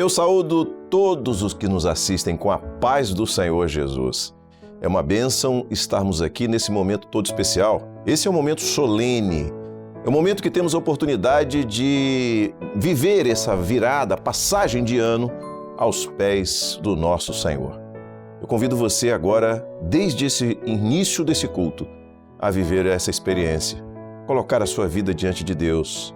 Eu saúdo todos os que nos assistem com a paz do Senhor Jesus. É uma bênção estarmos aqui nesse momento todo especial. Esse é um momento solene, é um momento que temos a oportunidade de viver essa virada, passagem de ano aos pés do nosso Senhor. Eu convido você agora, desde esse início desse culto, a viver essa experiência, colocar a sua vida diante de Deus,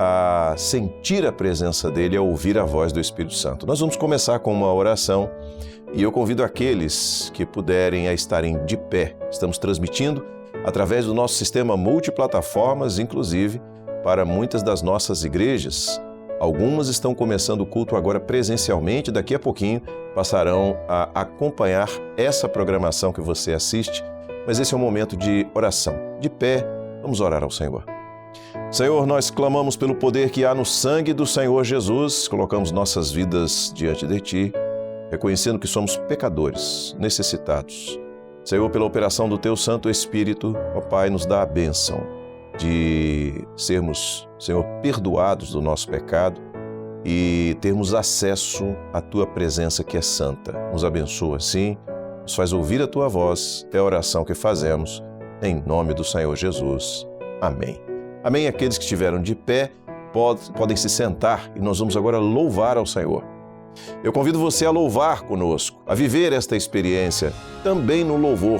a sentir a presença dEle, a ouvir a voz do Espírito Santo. Nós vamos começar com uma oração e eu convido aqueles que puderem a estarem de pé. Estamos transmitindo através do nosso sistema multiplataformas, inclusive para muitas das nossas igrejas. Algumas estão começando o culto agora presencialmente, daqui a pouquinho passarão a acompanhar essa programação que você assiste, mas esse é um momento de oração. De pé, vamos orar ao Senhor. Senhor, nós clamamos pelo poder que há no sangue do Senhor Jesus, colocamos nossas vidas diante de Ti, reconhecendo que somos pecadores, necessitados. Senhor, pela operação do Teu Santo Espírito, ó Pai, nos dá a bênção de sermos, Senhor, perdoados do nosso pecado e termos acesso à Tua presença que é santa. Nos abençoa, sim, nos faz ouvir a Tua voz, é a oração que fazemos, em nome do Senhor Jesus. Amém. Amém. Aqueles que estiveram de pé podem se sentar e nós vamos agora louvar ao Senhor. Eu convido você a louvar conosco, a viver esta experiência também no louvor.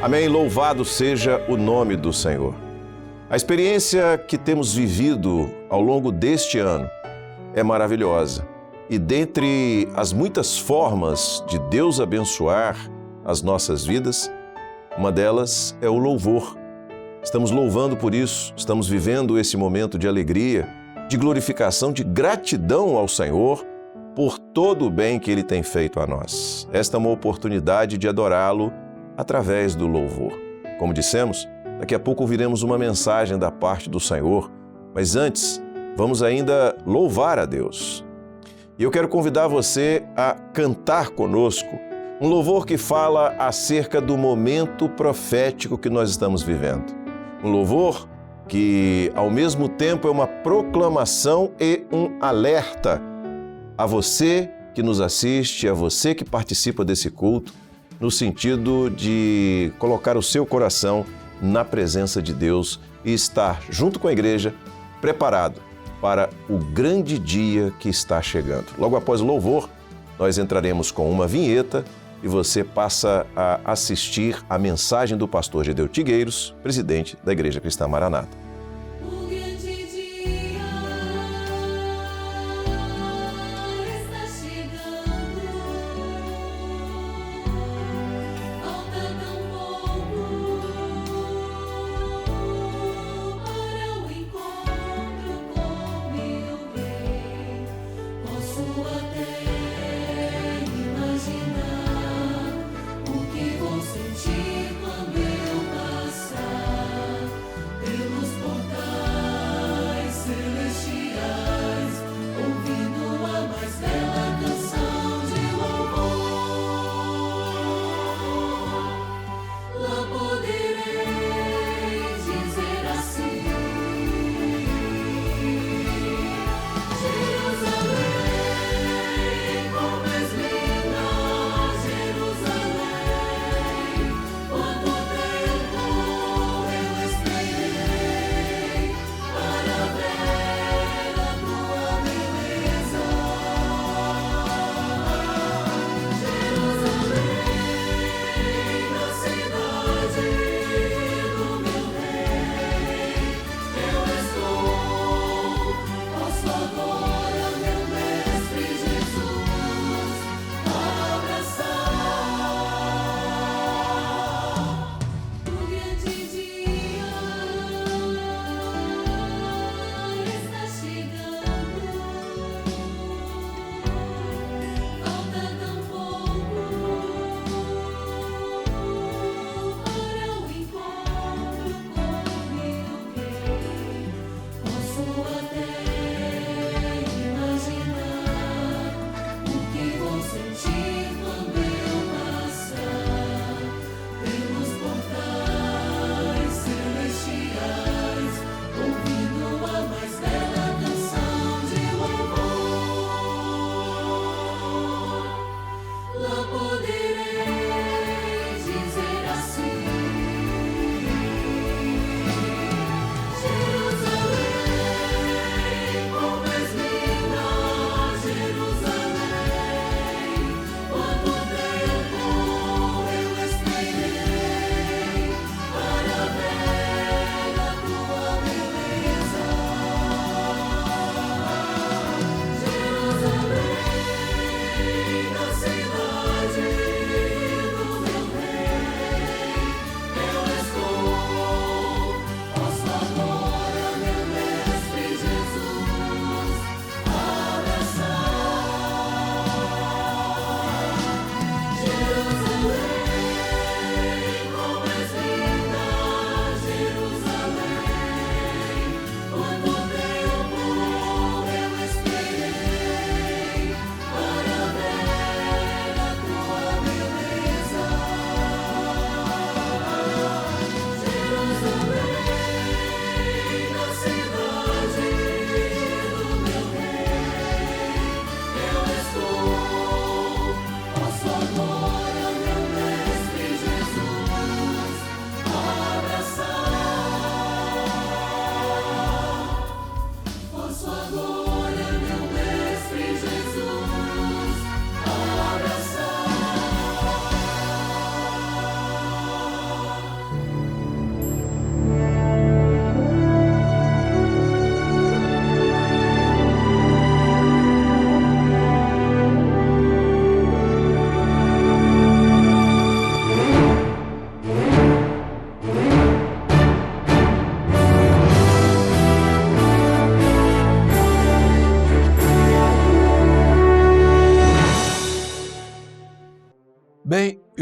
Amém. Louvado seja o nome do Senhor. A experiência que temos vivido ao longo deste ano é maravilhosa. E dentre as muitas formas de Deus abençoar as nossas vidas, uma delas é o louvor. Estamos louvando por isso, estamos vivendo esse momento de alegria, de glorificação, de gratidão ao Senhor por todo o bem que Ele tem feito a nós. Esta é uma oportunidade de adorá-lo através do louvor. Como dissemos, daqui a pouco ouviremos uma mensagem da parte do Senhor, mas antes, vamos ainda louvar a Deus. E eu quero convidar você a cantar conosco um louvor que fala acerca do momento profético que nós estamos vivendo. Um louvor que, ao mesmo tempo, é uma proclamação e um alerta a você que nos assiste, a você que participa desse culto, no sentido de colocar o seu coração na presença de Deus e estar junto com a igreja, preparado para o grande dia que está chegando. Logo após o louvor, nós entraremos com uma vinheta e você passa a assistir a mensagem do pastor Gedeu Tigueiros, presidente da Igreja Cristã Maranata. Sentir quando eu passar pelos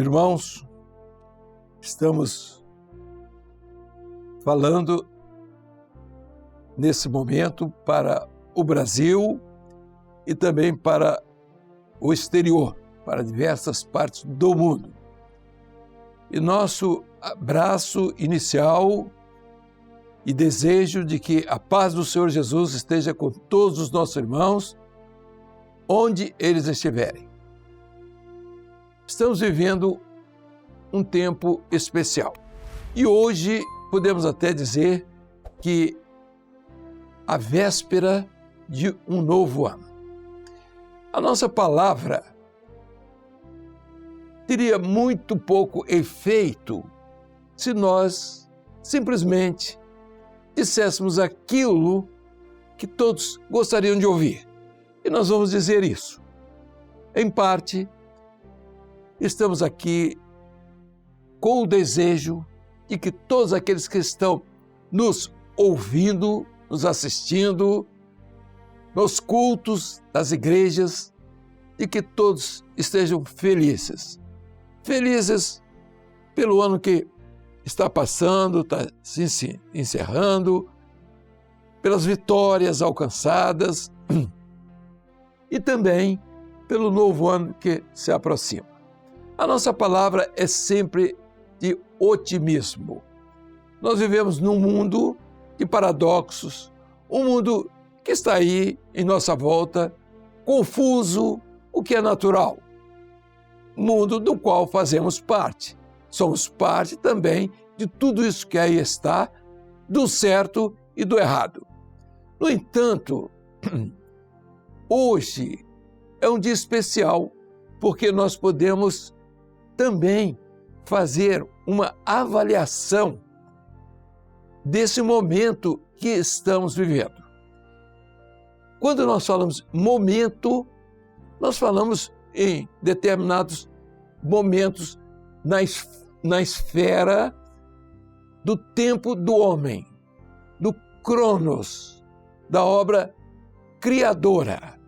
irmãos, estamos falando nesse momento para o Brasil e também para o exterior, para diversas partes do mundo. E nosso abraço inicial e desejo de que a paz do Senhor Jesus esteja com todos os nossos irmãos, onde eles estiverem. Estamos vivendo um tempo especial e hoje podemos até dizer que a véspera de um novo ano. A nossa palavra teria muito pouco efeito se nós simplesmente disséssemos aquilo que todos gostariam de ouvir. E nós vamos dizer isso. Em parte, estamos aqui com o desejo de que todos aqueles que estão nos ouvindo, nos assistindo, nos cultos das igrejas, de que todos estejam felizes. Felizes pelo ano que está passando, está se encerrando, pelas vitórias alcançadas e também pelo novo ano que se aproxima. A nossa palavra é sempre de otimismo. Nós vivemos num mundo de paradoxos, um mundo que está aí em nossa volta, confuso, o que é natural. Mundo do qual fazemos parte. Somos parte também de tudo isso que aí está, do certo e do errado. No entanto, hoje é um dia especial porque nós podemos também fazer uma avaliação desse momento que estamos vivendo. Quando nós falamos momento, nós falamos em determinados momentos na esfera do tempo do homem, do Cronos, da obra criadora.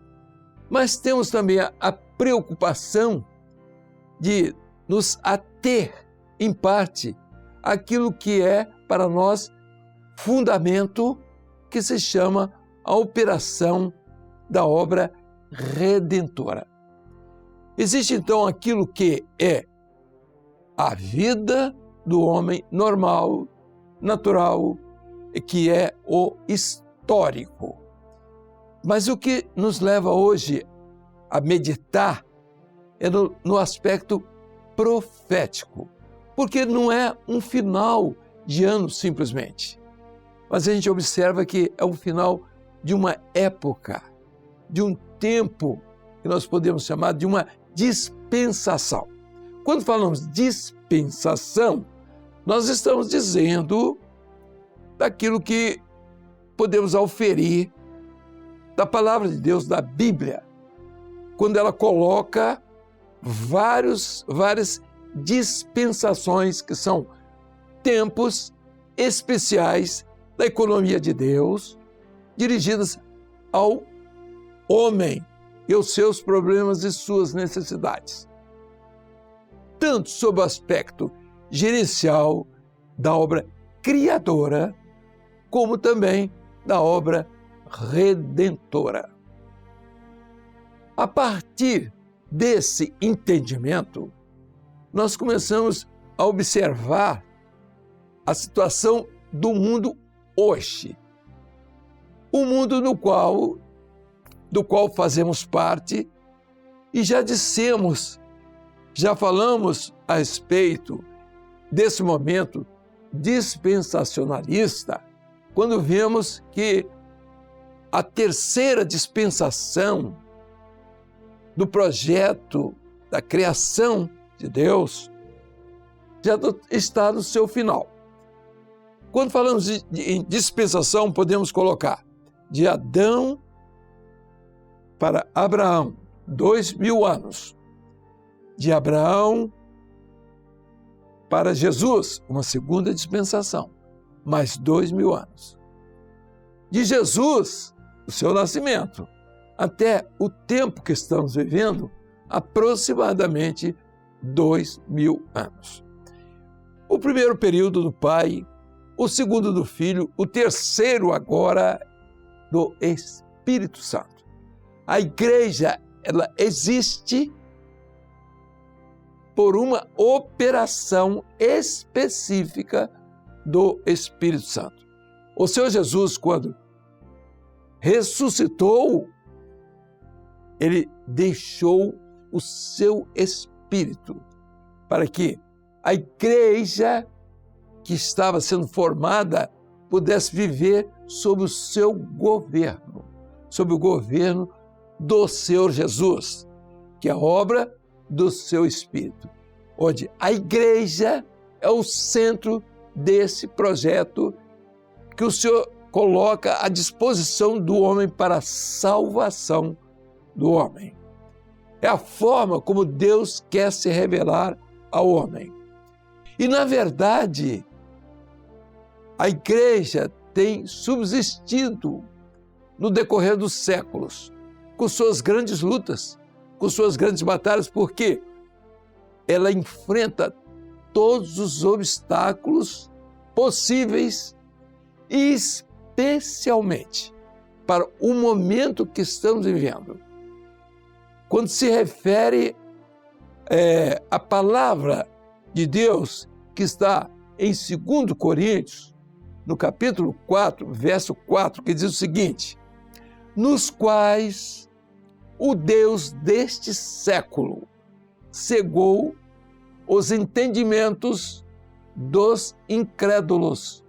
Mas temos também a preocupação de nos ater, em parte, àquilo que é para nós fundamento, que se chama a operação da obra redentora. Existe então aquilo que é a vida do homem normal, natural, que é o histórico. Mas o que nos leva hoje a meditar é no aspecto profético, porque não é um final de ano simplesmente, mas a gente observa que é um final de uma época, de um tempo que nós podemos chamar de uma dispensação. Quando falamos dispensação, nós estamos dizendo daquilo que podemos auferir da palavra de Deus, da Bíblia, quando ela coloca várias dispensações que são tempos especiais da economia de Deus, dirigidas ao homem e aos seus problemas e suas necessidades. Tanto sob o aspecto gerencial da obra criadora, como também da obra redentora. A partir desse entendimento, nós começamos a observar a situação do mundo hoje. O mundo do qual fazemos parte e já falamos a respeito desse momento dispensacionalista, quando vemos que a terceira dispensação do projeto da criação de Deus já está no seu final. Quando falamos em dispensação, podemos colocar de Adão para Abraão, 2000 anos. De Abraão para Jesus, uma segunda dispensação, mais 2000 anos. De Jesus, o seu nascimento, até o tempo que estamos vivendo, aproximadamente 2000 anos. O primeiro período do Pai, o segundo do Filho, o terceiro agora do Espírito Santo. A igreja, ela existe por uma operação específica do Espírito Santo. O Senhor Jesus, quando ressuscitou, ele deixou o seu Espírito para que a igreja que estava sendo formada pudesse viver sob o seu governo, sob o governo do Senhor Jesus, que é a obra do seu Espírito, onde a igreja é o centro desse projeto que o Senhor coloca à disposição do homem para a salvação do homem. É a forma como Deus quer se revelar ao homem. E, na verdade, a igreja tem subsistido no decorrer dos séculos, com suas grandes lutas, com suas grandes batalhas, porque ela enfrenta todos os obstáculos possíveis, especialmente para o momento que estamos vivendo. Quando se refere à palavra de Deus que está em 2 Coríntios, no capítulo 4, verso 4, que diz o seguinte: nos quais o Deus deste século cegou os entendimentos dos incrédulos,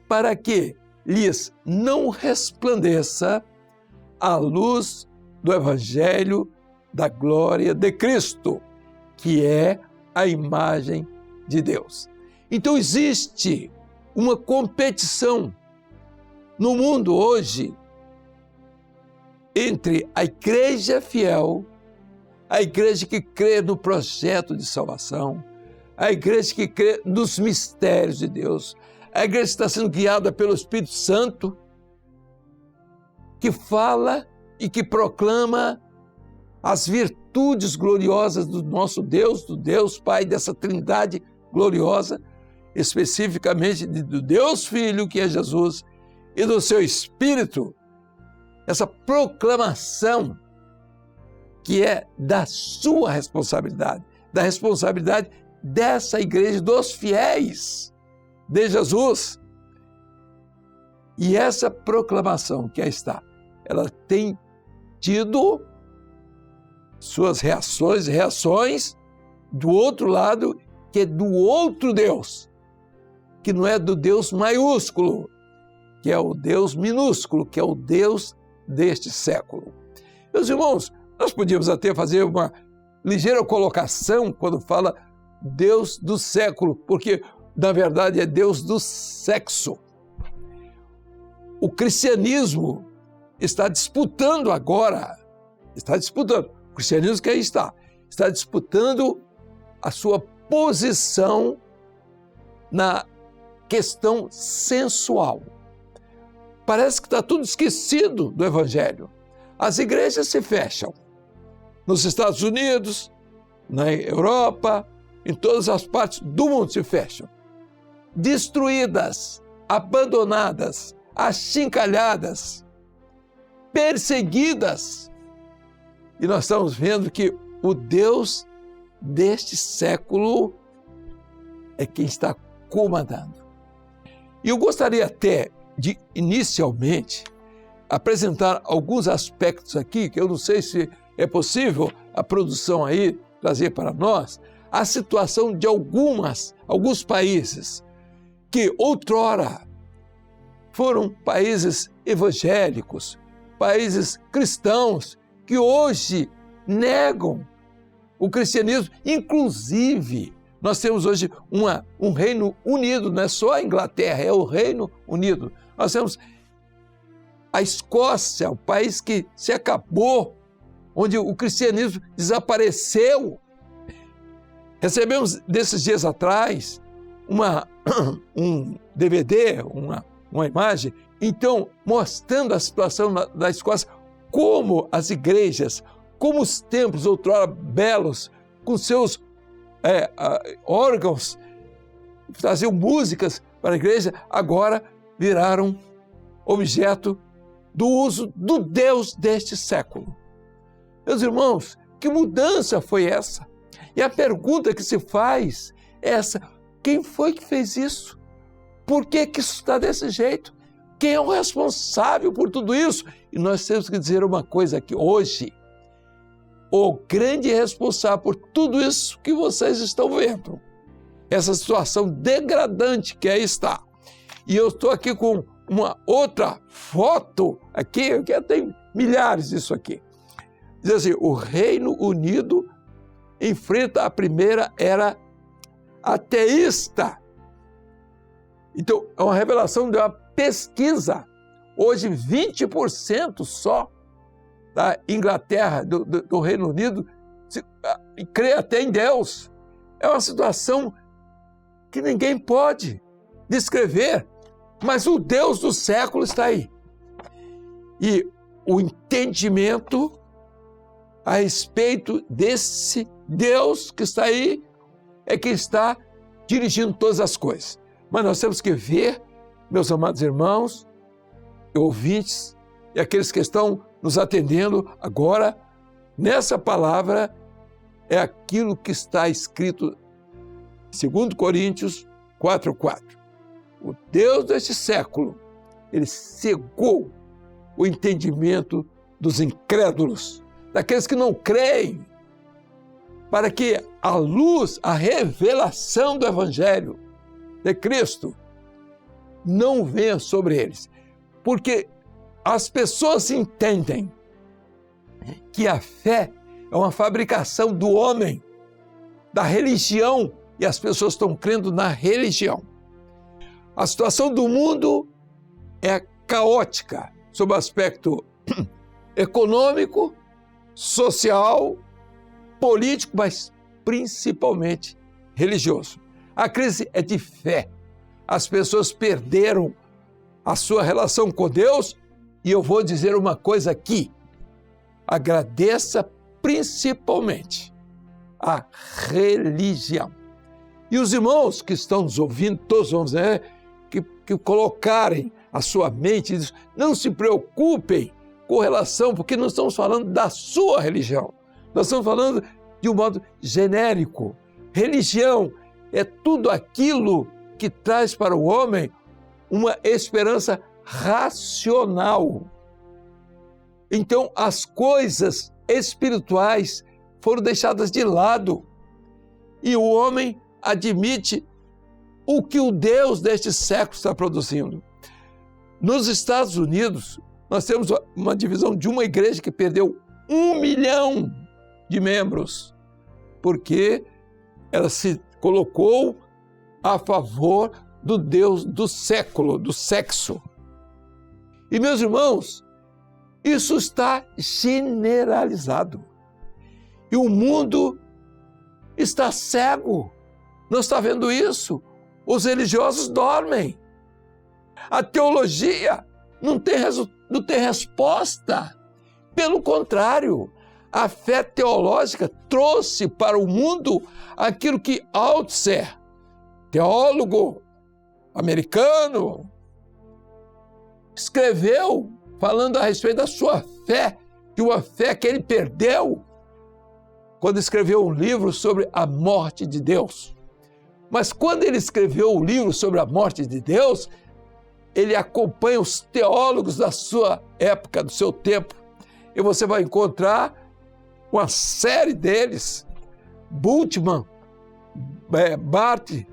para que lhes não resplandeça a luz do Evangelho da glória de Cristo, que é a imagem de Deus. Então existe uma competição no mundo hoje entre a igreja fiel, a igreja que crê no projeto de salvação, a igreja que crê nos mistérios de Deus, a igreja que está sendo guiada pelo Espírito Santo, que fala e que proclama as virtudes gloriosas do nosso Deus, do Deus Pai, dessa trindade gloriosa, especificamente do Deus Filho, que é Jesus, e do seu Espírito, essa proclamação que é da sua responsabilidade, da responsabilidade dessa igreja, dos fiéis de Jesus. E essa proclamação que aí está, ela tem tido suas reações do outro lado, que é do outro Deus, que não é do Deus maiúsculo, que é o Deus minúsculo, que é o Deus deste século. Meus irmãos, nós podíamos até fazer uma ligeira colocação quando fala Deus do século, porque na verdade é Deus do sexo. O cristianismo está disputando agora, o cristianismo que aí está disputando a sua posição na questão sensual. Parece que está tudo esquecido do Evangelho. As igrejas se fecham. Nos Estados Unidos, na Europa, em todas as partes do mundo se fecham. Destruídas, abandonadas, achincalhadas, perseguidas. E nós estamos vendo que o Deus deste século é quem está comandando. E eu gostaria até de, inicialmente, apresentar alguns aspectos aqui, que eu não sei se é possível a produção aí trazer para nós, a situação de alguns países que outrora foram países evangélicos, países cristãos, que hoje negam o cristianismo. Inclusive, nós temos hoje um Reino Unido, não é só a Inglaterra, é o Reino Unido. Nós temos a Escócia, o país que se acabou, onde o cristianismo desapareceu. Recebemos, desses dias atrás, um DVD, uma imagem, então, mostrando a situação da Escócia, como as igrejas, como os templos outrora belos, com seus órgãos, traziam músicas para a igreja, agora viraram objeto do uso do Deus deste século. Meus irmãos, que mudança foi essa? E a pergunta que se faz é essa: quem foi que fez isso? Por que isso está desse jeito? Quem é o responsável por tudo isso? E nós temos que dizer uma coisa aqui hoje: o grande responsável por tudo isso que vocês estão vendo, essa situação degradante que aí está. E eu estou aqui com uma outra foto aqui, que tem milhares disso aqui. Diz assim: o Reino Unido enfrenta a primeira era ateísta. Então, é uma revelação de uma pesquisa. Hoje, 20% só da Inglaterra, do Reino Unido, crê até em Deus. É uma situação que ninguém pode descrever, mas o Deus do século está aí. E o entendimento a respeito desse Deus que está aí é que está dirigindo todas as coisas. Mas nós temos que ver, meus amados irmãos, ouvintes e aqueles que estão nos atendendo agora, nessa palavra é aquilo que está escrito em 2 Coríntios 4:4. O Deus deste século, ele cegou o entendimento dos incrédulos, daqueles que não creem, para que a luz, a revelação do Evangelho de Cristo não venha sobre eles. Porque as pessoas entendem que a fé é uma fabricação do homem, da religião, e as pessoas estão crendo na religião. A situação do mundo é caótica, sob o aspecto econômico, social, político, mas principalmente religioso. A crise é de fé. As pessoas perderam a sua relação com Deus, e eu vou dizer uma coisa aqui: agradeça principalmente a religião. E os irmãos que estão nos ouvindo, todos vão dizer, que colocarem a sua mente, não se preocupem com relação, porque não estamos falando da sua religião, nós estamos falando de um modo genérico. Religião é tudo aquilo que traz para o homem uma esperança racional. Então, as coisas espirituais foram deixadas de lado e o homem admite o que o Deus deste século está produzindo. Nos Estados Unidos, nós temos uma divisão de uma igreja que perdeu 1 milhão de membros, porque ela se colocou a favor do Deus do século, do sexo. E, meus irmãos, isso está generalizado. E o mundo está cego, não está vendo isso. Os religiosos dormem. A teologia não tem resposta. Pelo contrário, a fé teológica trouxe para o mundo aquilo que Althusser, teólogo americano, escreveu falando a respeito da sua fé, de uma fé que ele perdeu quando escreveu um livro sobre a morte de Deus. Mas quando ele escreveu o livro sobre a morte de Deus, ele acompanha os teólogos da sua época, do seu tempo, e você vai encontrar uma série deles: Bultmann, Barth,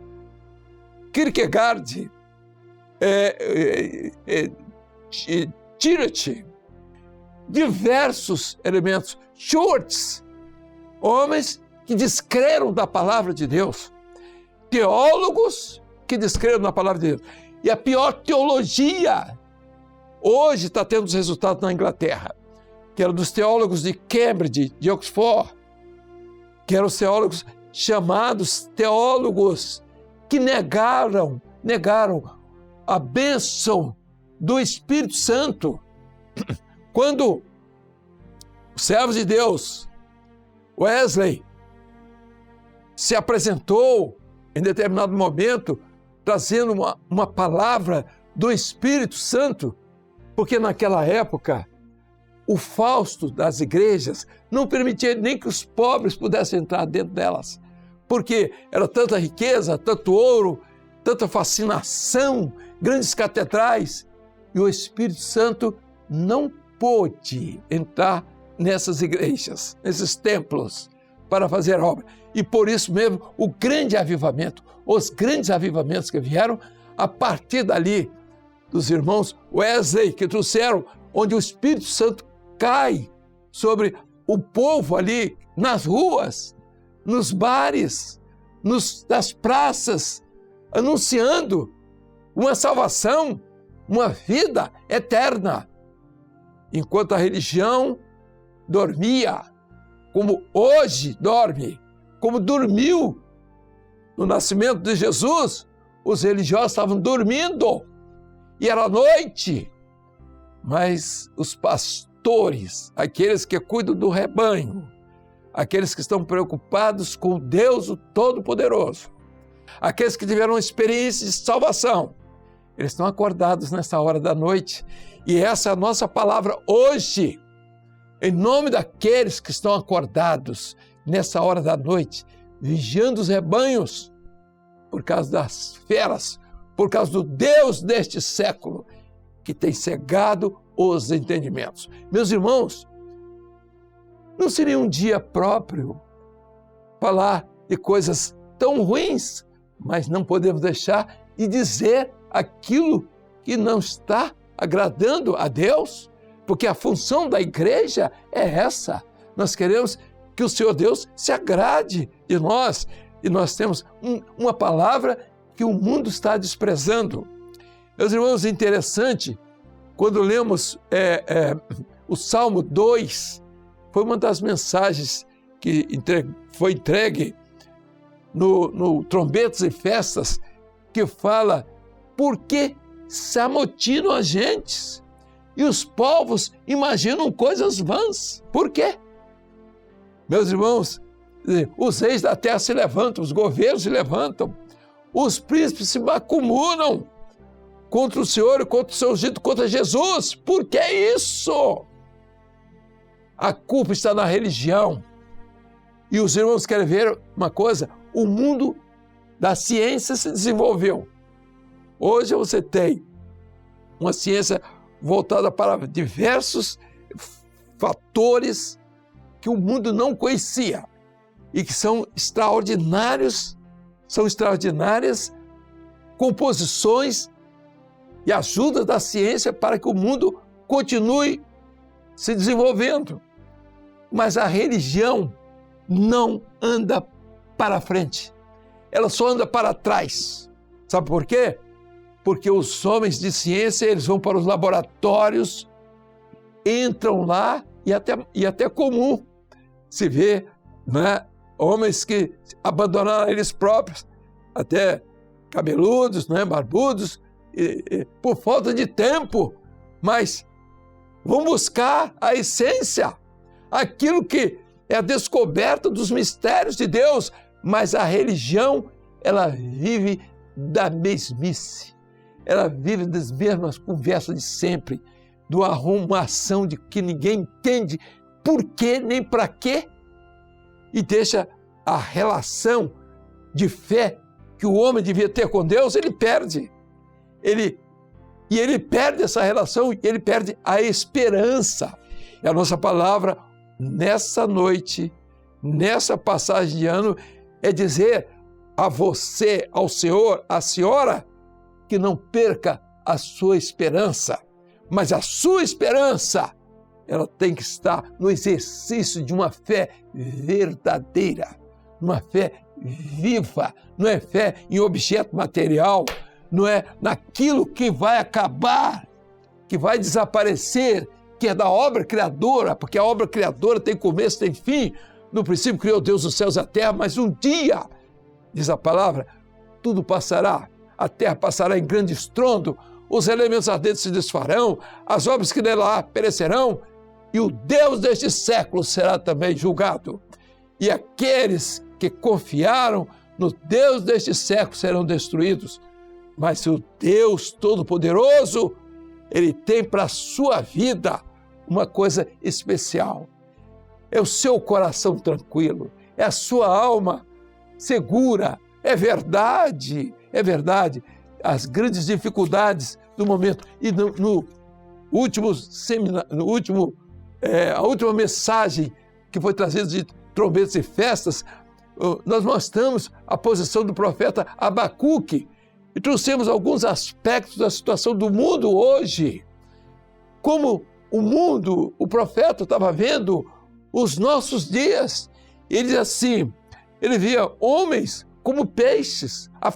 Kierkegaard, Tillich, diversos elementos, Schwartz, homens que descreram da palavra de Deus, teólogos que descreram na palavra de Deus. E a pior teologia hoje está tendo os resultados na Inglaterra, que era dos teólogos de Cambridge, de Oxford, que eram os teólogos chamados teólogos que negaram a bênção do Espírito Santo. Quando os servos de Deus, Wesley, se apresentou em determinado momento, trazendo uma palavra do Espírito Santo, porque naquela época o fausto das igrejas não permitia nem que os pobres pudessem entrar dentro delas, porque era tanta riqueza, tanto ouro, tanta fascinação, grandes catedrais, e o Espírito Santo não pôde entrar nessas igrejas, nesses templos, para fazer obra. E por isso mesmo, o grande avivamento, os grandes avivamentos que vieram a partir dali, dos irmãos Wesley, que trouxeram, onde o Espírito Santo cai sobre o povo ali, nas ruas, nos bares, nas praças, anunciando uma salvação, uma vida eterna. Enquanto a religião dormia, como hoje dorme, como dormiu no nascimento de Jesus, os religiosos estavam dormindo e era noite, mas os pastores, aqueles que cuidam do rebanho, aqueles que estão preocupados com Deus o Todo-Poderoso, aqueles que tiveram experiência de salvação, eles estão acordados nessa hora da noite, e essa é a nossa palavra hoje, em nome daqueles que estão acordados nessa hora da noite, vigiando os rebanhos, por causa das feras, por causa do Deus deste século, que tem cegado os entendimentos. Meus irmãos, não seria um dia próprio falar de coisas tão ruins, mas não podemos deixar de dizer aquilo que não está agradando a Deus, porque a função da igreja é essa. Nós queremos que o Senhor Deus se agrade de nós, e nós temos uma palavra que o mundo está desprezando. Meus irmãos, interessante, quando lemos o Salmo 2, foi uma das mensagens que foi entregue no Trombetas e Festas, que fala: por que se amotinam as gentes e os povos imaginam coisas vãs? Por quê? Meus irmãos, os reis da terra se levantam, os governos se levantam, os príncipes se macumulam contra o Senhor e contra o seu ungido, contra Jesus. Por que isso? A culpa está na religião. E os irmãos querem ver uma coisa: o mundo da ciência se desenvolveu. Hoje você tem uma ciência voltada para diversos fatores que o mundo não conhecia e que são extraordinárias composições e ajuda da ciência para que o mundo continue se desenvolvendo. Mas a religião não anda para frente, ela só anda para trás. Sabe por quê? Porque os homens de ciência, eles vão para os laboratórios, entram lá, e até comum se vê, né, homens que abandonaram eles próprios, até cabeludos, né, barbudos, por falta de tempo, mas vão buscar a essência, aquilo que é a descoberta dos mistérios de Deus. Mas a religião, ela vive da mesmice, ela vive das mesmas conversas de sempre, de uma arrumação de que ninguém entende por quê nem para quê, e deixa a relação de fé que o homem devia ter com Deus, ele perde. Ele perde essa relação, ele perde a esperança. E a nossa palavra nessa noite, nessa passagem de ano, é dizer a você, ao senhor, à senhora, que não perca a sua esperança. Mas a sua esperança, ela tem que estar no exercício de uma fé verdadeira, uma fé viva, não é fé em objeto material, não é naquilo que vai acabar, que vai desaparecer, que é da obra criadora, porque a obra criadora tem começo, tem fim. No princípio criou Deus os céus e a terra, mas um dia, diz a palavra, tudo passará, a terra passará em grande estrondo, os elementos ardentes se desfarão, as obras que nela há perecerão, e o Deus deste século será também julgado. E aqueles que confiaram no Deus deste século serão destruídos. Mas o Deus Todo-Poderoso, Ele tem para a sua vida uma coisa especial. É o seu coração tranquilo, é a sua alma segura. É verdade, é verdade. As grandes dificuldades do momento. E no último seminário, a última mensagem que foi trazida de trombetas e festas, nós mostramos a posição do profeta Abacuque e trouxemos alguns aspectos da situação do mundo hoje. Como o mundo, o profeta estava vendo os nossos dias. Ele diz assim, ele via homens como peixes, a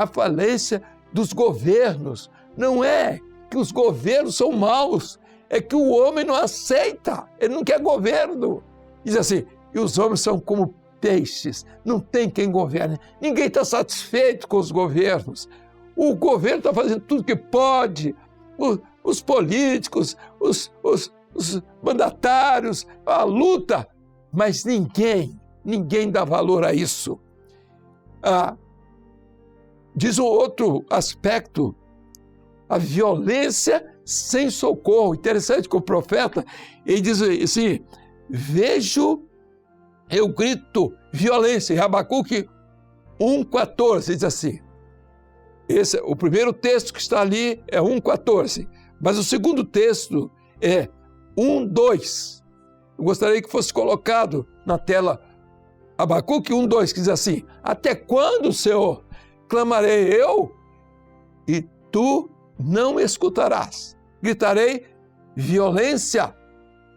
falência dos governos. Não é que os governos são maus, é que o homem não aceita, ele não quer governo. Diz assim, e os homens são como peixes, não tem quem governe. Ninguém está satisfeito com os governos. O governo está fazendo tudo que pode, os políticos, os mandatários, a luta, mas ninguém dá valor a isso. Diz o outro aspecto, a violência sem socorro. Interessante que o profeta, ele diz assim, eu grito violência. Em Abacuque 1,14 diz assim, o primeiro texto que está ali é 1,14, mas o segundo texto é 1,2. Eu gostaria que fosse colocado na tela Abacuque 1,2, que diz assim, até quando, Senhor, clamarei eu e tu não escutarás? Gritarei violência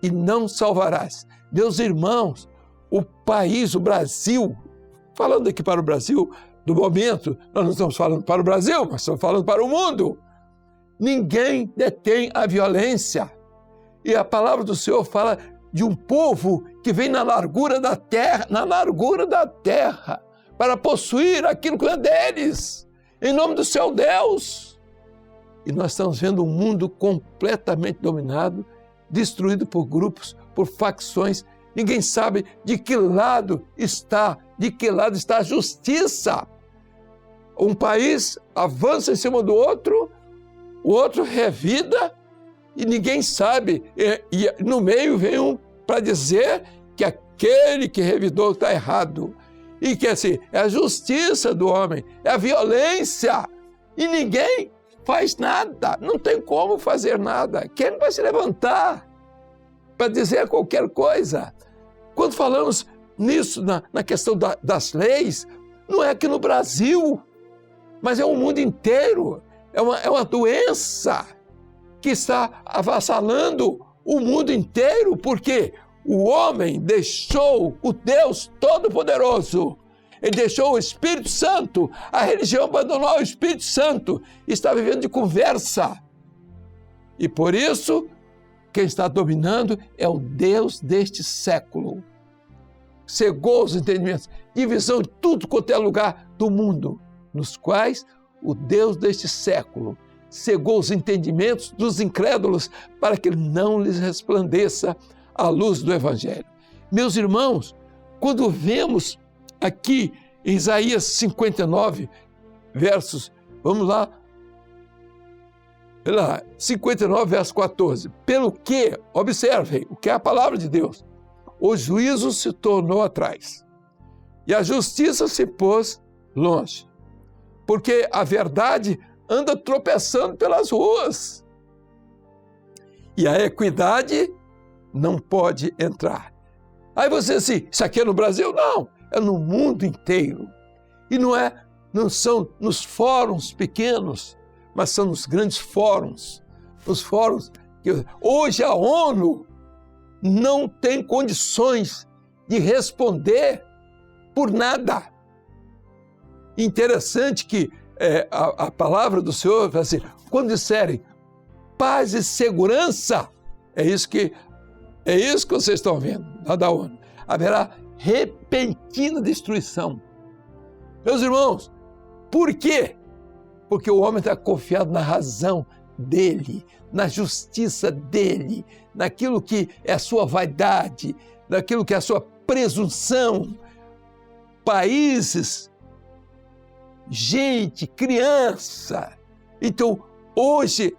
e não salvarás. Meus irmãos, o país, o Brasil, falando aqui para o Brasil, do momento, nós não estamos falando para o Brasil, mas estamos falando para o mundo. Ninguém detém a violência. E a palavra do Senhor fala de um povo que vem na largura da terra, para possuir aquilo que é deles, em nome do seu Deus. E nós estamos vendo um mundo completamente dominado, destruído por grupos, por facções. Ninguém sabe de que lado está a justiça. Um país avança em cima do outro, o outro revida e ninguém sabe. E no meio vem um para dizer que aquele que revidou está errado. E que assim, é a justiça do homem, é a violência. E ninguém faz nada, não tem como fazer nada. Quem vai se levantar para dizer qualquer coisa? Quando falamos nisso, na questão das leis, não é aqui no Brasil, mas é o mundo inteiro. É uma doença que está avassalando o mundo inteiro, porque o homem deixou o Deus Todo-Poderoso. Ele deixou o Espírito Santo, a religião abandonou o Espírito Santo, está vivendo de conversa. E por isso, quem está dominando é o Deus deste século. Cegou os entendimentos, divisão em tudo quanto é lugar do mundo, nos quais o Deus deste século cegou os entendimentos dos incrédulos para que não lhes resplandeça a luz do Evangelho. Meus irmãos, quando vemos aqui em Isaías 59, versos, vamos lá, 59, verso 14. Pelo que, observem, o que é a palavra de Deus, o juízo se tornou atrás e a justiça se pôs longe, porque a verdade anda tropeçando pelas ruas e a equidade não pode entrar. Aí você diz assim, isso aqui é no Brasil? Não, é no mundo inteiro. E não são nos fóruns pequenos, mas são nos grandes fóruns. Os fóruns que hoje a ONU não tem condições de responder por nada. Interessante que a palavra do Senhor fala assim, quando disserem paz e segurança, é isso que vocês estão vendo lá da ONU. Haverá repentina destruição. Meus irmãos, por quê? Porque o homem está confiado na razão dele, na justiça dele, naquilo que é a sua vaidade, naquilo que é a sua presunção, países, gente, criança. Então, hoje,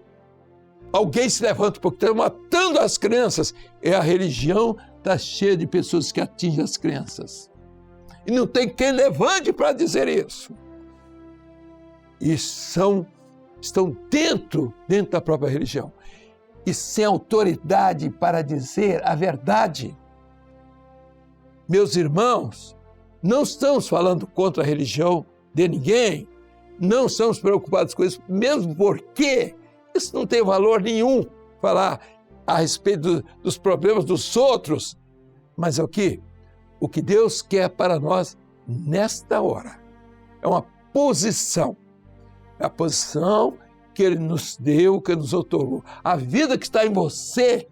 alguém se levanta porque está matando as crianças. A religião está cheia de pessoas que atingem as crianças. E não tem quem levante para dizer isso. E estão dentro da própria religião. E sem autoridade para dizer a verdade. Meus irmãos, não estamos falando contra a religião de ninguém. Não estamos preocupados com isso, mesmo porque isso não tem valor nenhum, falar a respeito dos problemas dos outros. Mas é o que? O que Deus quer para nós nesta hora é uma posição. É a posição que Ele nos deu, que Ele nos outorgou. A vida que está em você,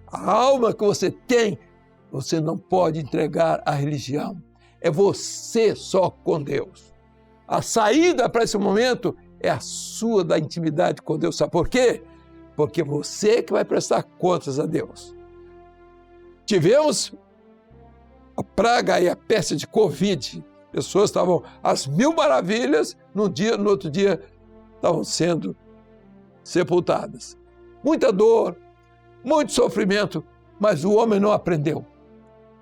a alma que você tem, você não pode entregar à religião. É você só com Deus. A saída para esse momento é a sua da intimidade com Deus. Sabe por quê? Porque você que vai prestar contas a Deus. Tivemos a praga e a peste de Covid. Pessoas estavam às mil maravilhas, no outro dia estavam sendo sepultadas. Muita dor, muito sofrimento, mas o homem não aprendeu.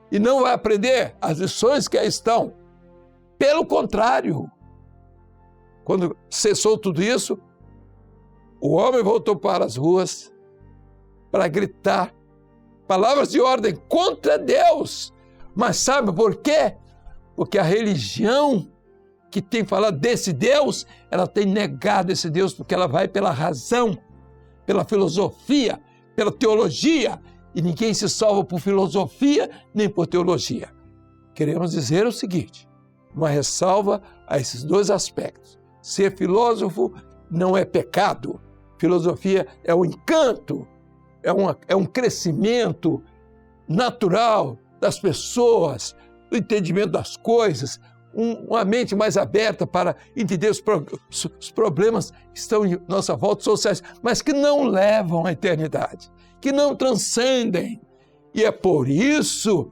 E não vai aprender as lições que aí estão. Pelo contrário, quando cessou tudo isso, o homem voltou para as ruas para gritar palavras de ordem contra Deus. Mas sabe por quê? Porque a religião que tem falado desse Deus, ela tem negado esse Deus porque ela vai pela razão, pela filosofia, pela teologia. E ninguém se salva por filosofia nem por teologia. Queremos dizer o seguinte, uma ressalva a esses dois aspectos. Ser filósofo não é pecado. Filosofia é um encanto, é um crescimento natural das pessoas, o entendimento das coisas, uma mente mais aberta para entender os problemas que estão em nossa volta sociais, mas que não levam à eternidade, que não transcendem. E é por isso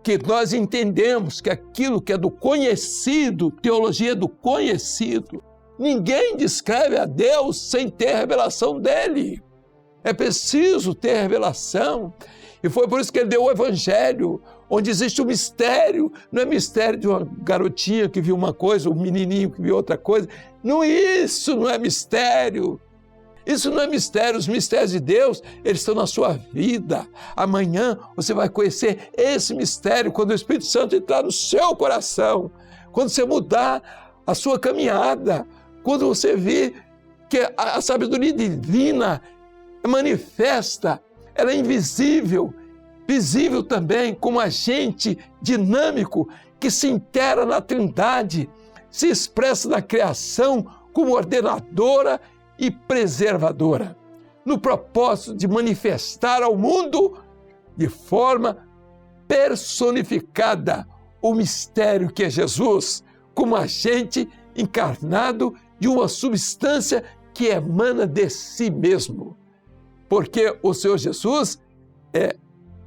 que nós entendemos que aquilo que é do conhecido, teologia do conhecido, ninguém descreve a Deus sem ter a revelação dele. É preciso ter a revelação. E foi por isso que ele deu o Evangelho, onde existe um mistério. Não é mistério de uma garotinha que viu uma coisa, um menininho que viu outra coisa. Não, isso não é mistério. Isso não é mistério. Os mistérios de Deus, eles estão na sua vida. Amanhã você vai conhecer esse mistério quando o Espírito Santo entrar no seu coração. Quando você mudar a sua caminhada. Quando você vê que a sabedoria divina é manifesta, ela é invisível, visível também como agente dinâmico que se integra na Trindade, se expressa na criação como ordenadora e preservadora, no propósito de manifestar ao mundo de forma personificada o mistério que é Jesus, como agente encarnado de uma substância que emana de si mesmo. Porque o Senhor Jesus é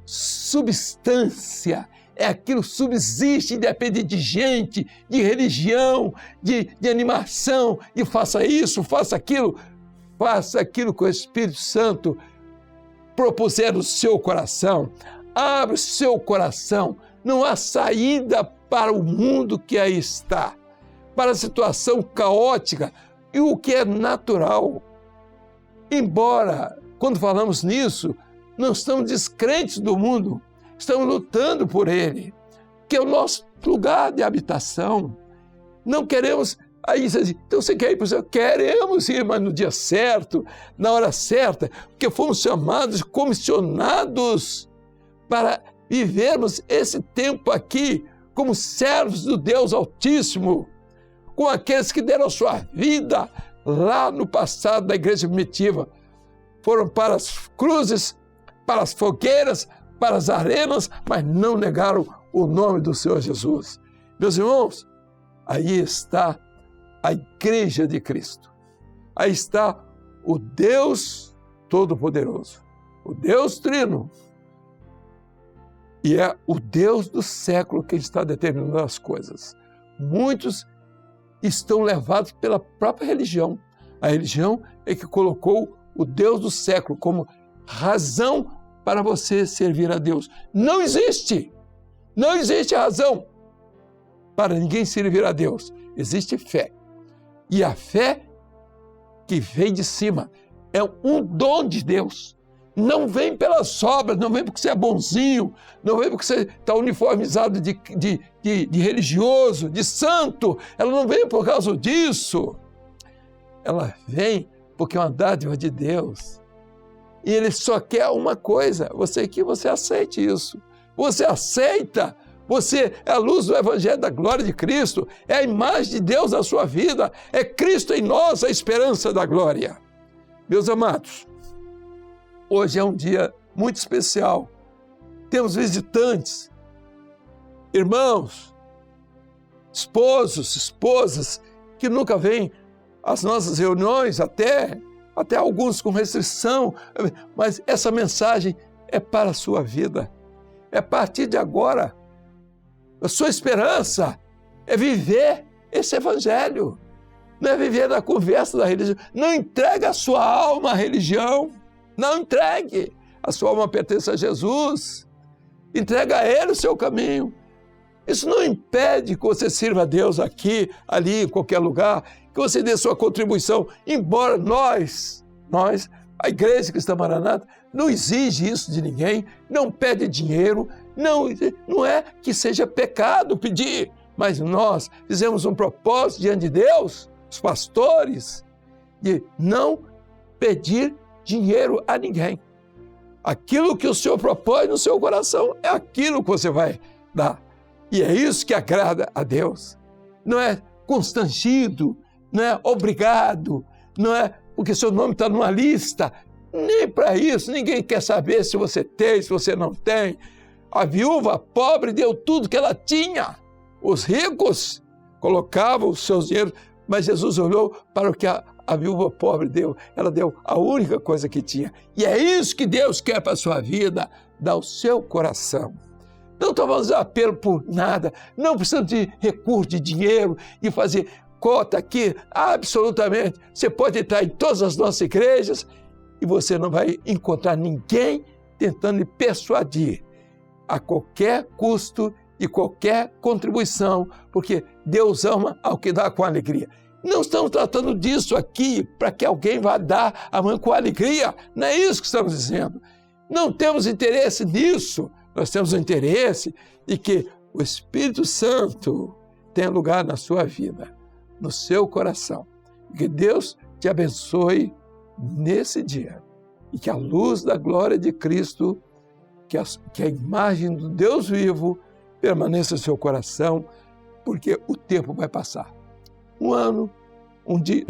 substância, é aquilo que subsiste, independente de gente, de religião, de animação, de faça isso, faça aquilo que o Espírito Santo propuser no seu coração. Abre o seu coração, não há saída para o mundo que aí está, para a situação caótica e o que é natural. Embora, quando falamos nisso, não estamos descrentes do mundo, estamos lutando por ele, que é o nosso lugar de habitação. Não queremos, aí você diz, então você quer ir para o céu? Queremos ir, mas no dia certo, na hora certa, porque fomos chamados, comissionados para vivermos esse tempo aqui como servos do Deus Altíssimo, com aqueles que deram a sua vida lá no passado da igreja primitiva. Foram para as cruzes, para as fogueiras, para as arenas, mas não negaram o nome do Senhor Jesus. Meus irmãos, aí está a igreja de Cristo. Aí está o Deus Todo-Poderoso, o Deus Trino, E é o Deus do século que está determinando as coisas. Muitos estão levados pela própria religião. A religião é que colocou o Deus do século como razão para você servir a Deus. Não existe! Não existe razão para ninguém servir a Deus. Existe fé. E a fé que vem de cima é um dom de Deus. Não vem pelas obras, não vem porque você é bonzinho, não vem porque você está uniformizado de religioso, de santo. Ela não vem por causa disso. Ela vem porque é uma dádiva de Deus. E Ele só quer uma coisa, que você aceite isso. Você aceita, você é a luz do Evangelho da glória de Cristo, é a imagem de Deus na sua vida, é Cristo em nós a esperança da glória. Meus amados, hoje é um dia muito especial. Temos visitantes, irmãos, esposos, esposas, que nunca vêm às nossas reuniões, até alguns com restrição, mas essa mensagem é para a sua vida. É a partir de agora. A sua esperança é viver esse Evangelho. Não é viver na conversa da religião. Não entregue a sua alma à religião. Não entregue. A sua alma pertence a Jesus. Entrega a Ele o seu caminho. Isso não impede que você sirva a Deus aqui, ali, em qualquer lugar, que você dê sua contribuição, embora nós, a Igreja Cristã Maranata, não exige isso de ninguém, não pede dinheiro, não é que seja pecado pedir, mas nós fizemos um propósito diante de Deus, os pastores, de não pedir dinheiro a ninguém. Aquilo que o Senhor propõe no seu coração é aquilo que você vai dar. E é isso que agrada a Deus. Não é constrangido, não é obrigado, não é porque seu nome está numa lista. Nem para isso, ninguém quer saber se você tem, se você não tem. A viúva pobre deu tudo que ela tinha. Os ricos colocavam os seus dinheiros, mas Jesus olhou para o que a viúva pobre deu. Ela deu a única coisa que tinha. E é isso que Deus quer para a sua vida, dar o seu coração. Não estamos fazendo apelo por nada, não precisamos de recurso, de dinheiro, de fazer cota aqui, absolutamente. Você pode entrar em todas as nossas igrejas e você não vai encontrar ninguém tentando lhe persuadir a qualquer custo e qualquer contribuição, porque Deus ama ao que dá com alegria. Não estamos tratando disso aqui para que alguém vá dar a mão com alegria, não é isso que estamos dizendo. Não temos interesse nisso, nós temos o interesse de que o Espírito Santo tenha lugar na sua vida, no seu coração. Que Deus te abençoe nesse dia e que a luz da glória de Cristo, que a imagem do Deus vivo permaneça no seu coração, porque o tempo vai passar. Um ano, um dia,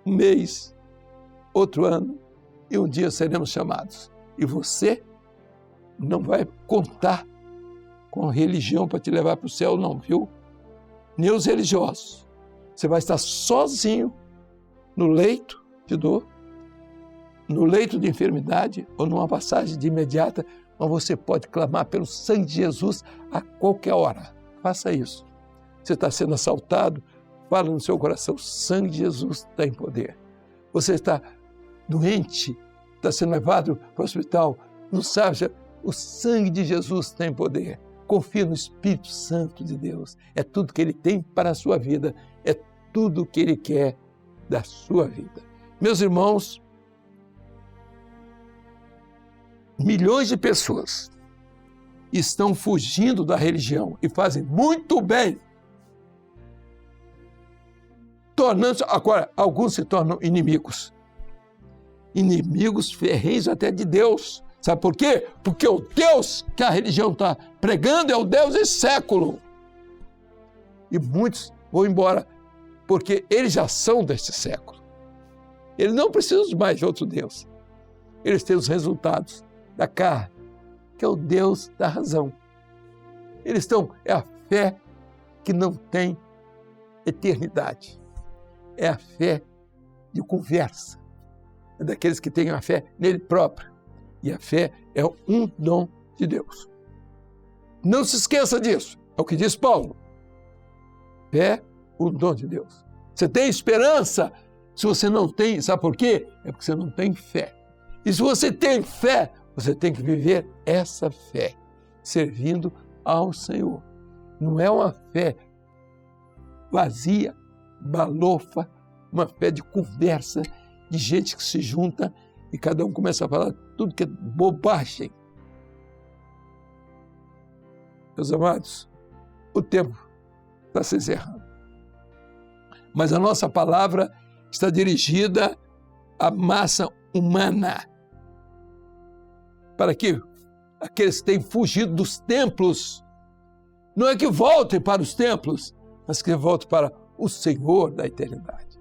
um mês, outro ano, e um dia seremos chamados. E você não vai contar com a religião para te levar para o céu, não, viu? Nem os religiosos. Você vai estar sozinho no leito de dor, no leito de enfermidade ou numa passagem de imediata, mas você pode clamar pelo sangue de Jesus a qualquer hora. Faça isso. Você está sendo assaltado, fala no seu coração, o sangue de Jesus tem poder. Você está doente, está sendo levado para o hospital, não sabe, o sangue de Jesus tem poder. Confia no Espírito Santo de Deus. É tudo que Ele tem para a sua vida, é tudo que Ele quer da sua vida. Meus irmãos, milhões de pessoas estão fugindo da religião e fazem muito bem. Agora, alguns se tornam inimigos. Inimigos ferrenhos até de Deus. Sabe por quê? Porque o Deus que a religião está pregando é o Deus desse século. E muitos vão embora, porque eles já são deste século. Eles não precisam mais de outro Deus. Eles têm os resultados da carne, que é o Deus da razão. É a fé que não tem eternidade. É a fé de conversa. É daqueles que têm a fé nele próprio. E a fé é um dom de Deus. Não se esqueça disso. É o que diz Paulo. Fé, o dom de Deus. Você tem esperança? Se você não tem, sabe por quê? É porque você não tem fé. E se você tem fé, você tem que viver essa fé, servindo ao Senhor. Não é uma fé vazia, balofa, uma fé de conversa, de gente que se junta e cada um começa a falar tudo que é bobagem. Meus amados, o tempo está se encerrando. Mas a nossa palavra está dirigida à massa humana, para que aqueles que têm fugido dos templos, não é que voltem para os templos, mas que voltem para o Senhor da eternidade.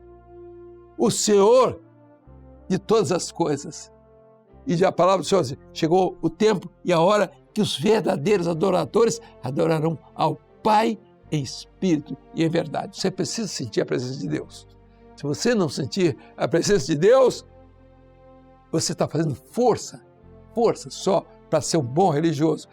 O Senhor de todas as coisas. E a palavra do Senhor diz, chegou o tempo e a hora que os verdadeiros adoradores adorarão ao Pai em espírito e em verdade. Você precisa sentir a presença de Deus. Se você não sentir a presença de Deus, você está fazendo força só para ser um bom religioso.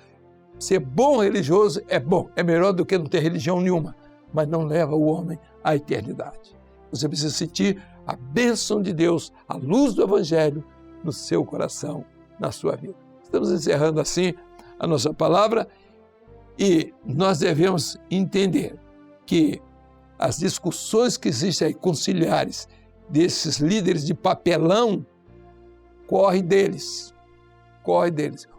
Ser bom religioso é bom, é melhor do que não ter religião nenhuma, mas não leva o homem à eternidade. Você precisa sentir a bênção de Deus, a luz do Evangelho no seu coração, na sua vida. Estamos encerrando assim a nossa palavra e nós devemos entender que as discussões que existem aí, conciliares, desses líderes de papelão, corre deles.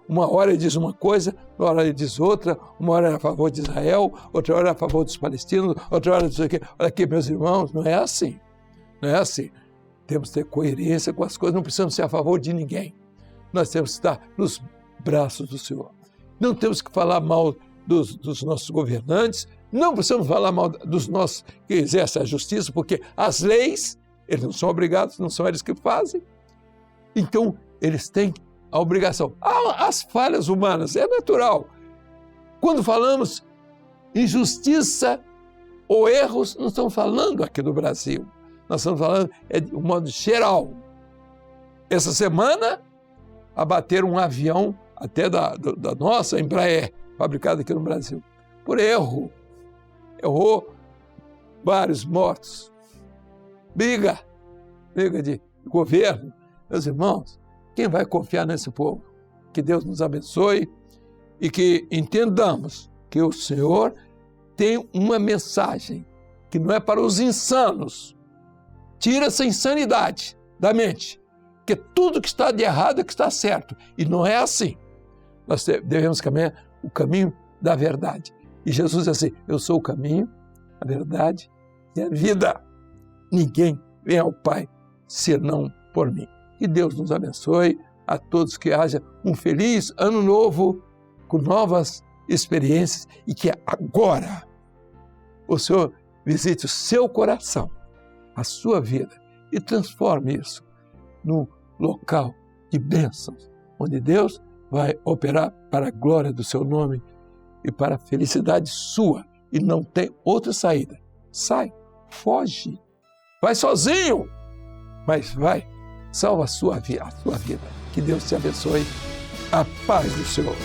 Uma hora ele diz uma coisa, outra hora ele diz outra, uma hora é a favor de Israel, outra hora é a favor dos palestinos, outra hora diz aqui. Olha aqui, meus irmãos, não é assim. Não é assim. Temos que ter coerência com as coisas, não precisamos ser a favor de ninguém. Nós temos que estar nos braços do Senhor. Não temos que falar mal dos nossos governantes, não precisamos falar mal dos nossos que exercem a justiça, porque as leis, eles não são obrigados, não são eles que fazem. Então, eles têm a obrigação. As falhas humanas, é natural. Quando falamos em justiça ou erros, não estamos falando aqui do Brasil. Nós estamos falando de um modo geral. Essa semana, abateram um avião até da nossa Embraer, fabricado aqui no Brasil, por erro. Errou, vários mortos. Briga de governo. Meus irmãos, quem vai confiar nesse povo? Que Deus nos abençoe e que entendamos que o Senhor tem uma mensagem que não é para os insanos. Tira essa insanidade da mente, que tudo que está de errado é que está certo. E não é assim. Nós devemos caminhar o caminho da verdade. E Jesus diz assim, eu sou o caminho, a verdade e a vida. Ninguém vem ao Pai senão por mim. Que Deus nos abençoe, a todos que haja um feliz ano novo, com novas experiências e que agora o Senhor visite o seu coração, a sua vida e transforme isso num local de bênçãos, onde Deus vai operar para a glória do seu nome e para a felicidade sua e não tem outra saída. Sai, foge, vai sozinho, mas vai. Salva a sua vida. Que Deus te abençoe. A paz do Senhor.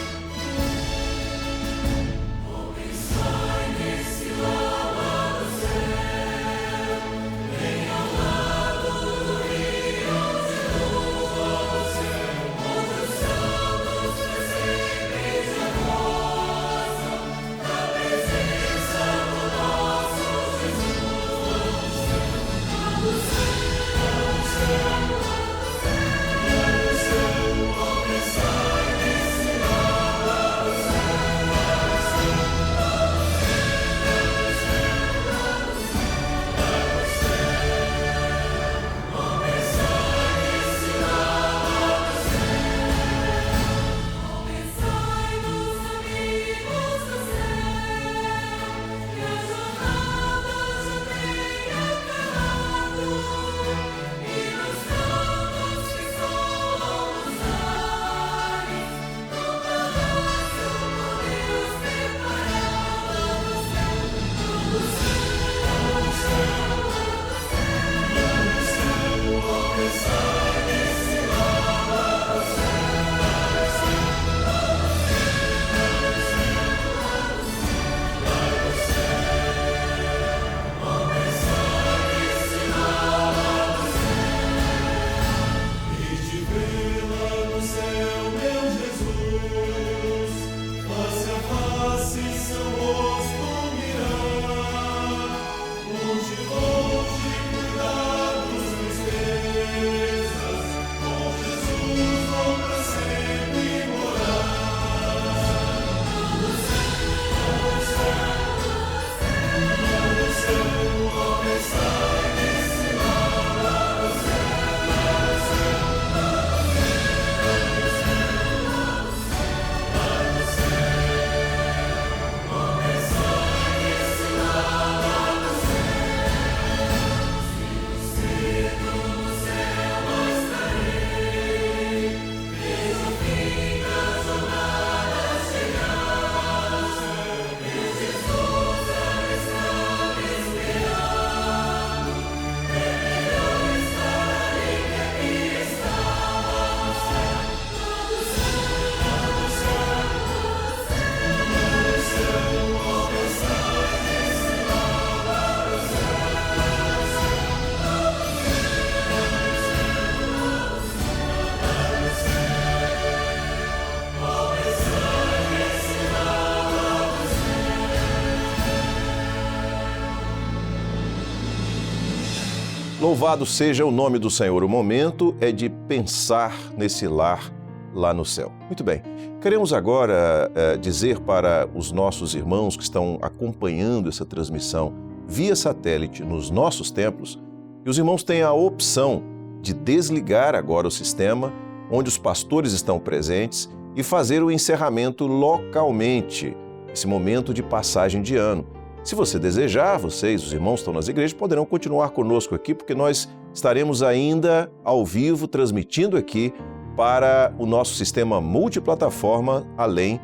Louvado seja o nome do Senhor. O momento é de pensar nesse lar lá no céu. Muito bem. Queremos agora dizer para os nossos irmãos que estão acompanhando essa transmissão via satélite nos nossos templos, que os irmãos têm a opção de desligar agora o sistema onde os pastores estão presentes e fazer o encerramento localmente, esse momento de passagem de ano. Se você desejar, vocês, os irmãos que estão nas igrejas, poderão continuar conosco aqui, porque nós estaremos ainda ao vivo, transmitindo aqui para o nosso sistema multiplataforma, além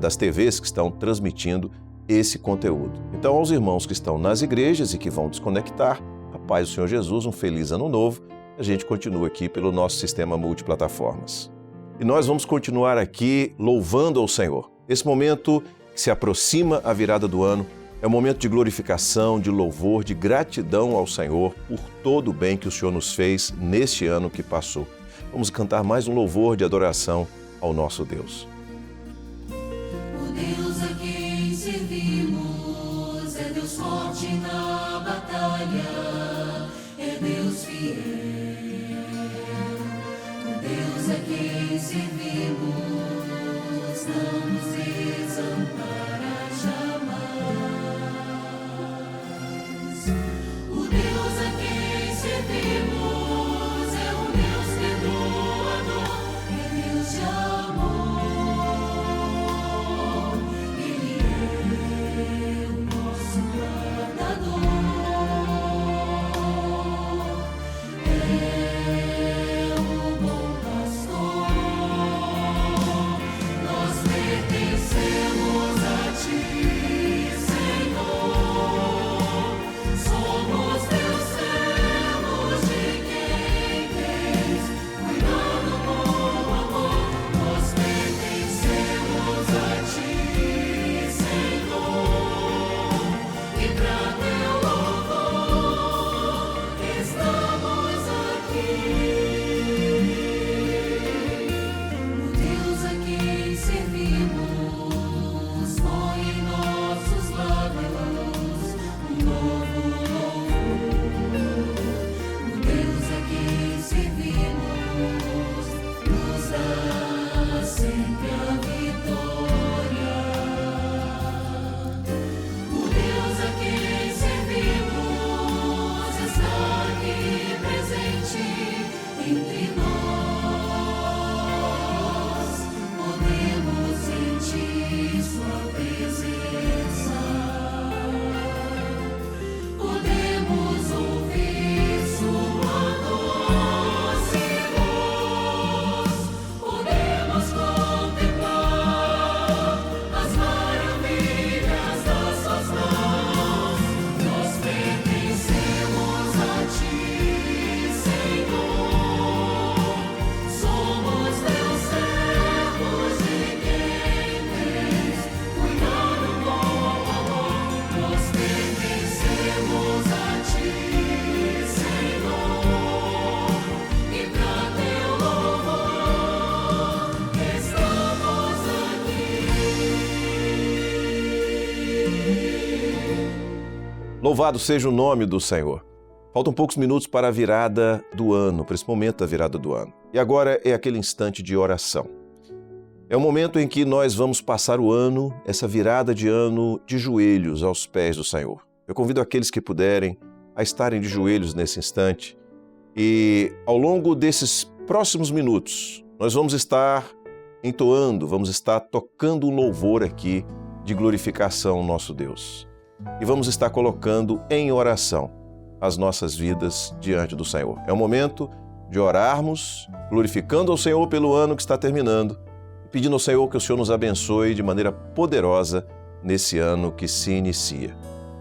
das TVs que estão transmitindo esse conteúdo. Então, aos irmãos que estão nas igrejas e que vão desconectar, a paz do Senhor Jesus, um feliz ano novo. A gente continua aqui pelo nosso sistema multiplataformas. E nós vamos continuar aqui louvando ao Senhor. Esse momento que se aproxima a virada do ano é um momento de glorificação, de louvor, de gratidão ao Senhor por todo o bem que o Senhor nos fez neste ano que passou. Vamos cantar mais um louvor de adoração ao nosso Deus. O Deus a quem servimos é Deus forte na batalha, é Deus fiel. O Deus a quem servimos não nos desampara jamais. O Deus a quem servimos é um Deus perdoador, é Deus de amor. Ele é o nosso guardador, é o bom pastor. Nós pertencemos a Ti, Senhor. Somos Teus servos, de quem tens cuidado com amor. Nós pertencemos a Ti, Senhor, e pra Teu louvor estamos aqui. O Deus a quem servimos põe em nossos lábios um novo louvor. O Deus a quem servimos nos dá sempre a vitória. O Deus a quem servimos está aqui presente entre nós. Podemos sentir Sua presença, podemos ouvir Sua doce voz, podemos contemplar as maravilhas das Suas mãos. Nós pertencemos a Ti, Senhor. Somos Teus servos, de quem tens cuidado com amor. Nós pertencemos a Ti, Senhor, e pra Teu louvor estamos aqui. Louvado seja o nome do Senhor. Faltam poucos minutos para a virada do ano, para esse momento da virada do ano. E agora é aquele instante de oração. É o momento em que nós vamos passar o ano, essa virada de ano, de joelhos aos pés do Senhor. Eu convido aqueles que puderem a estarem de joelhos nesse instante e ao longo desses próximos minutos nós vamos estar entoando, vamos estar tocando um louvor aqui de glorificação ao nosso Deus. E vamos estar colocando em oração as nossas vidas diante do Senhor. É o momento de orarmos, glorificando ao Senhor pelo ano que está terminando, pedindo ao Senhor que o Senhor nos abençoe de maneira poderosa nesse ano que se inicia.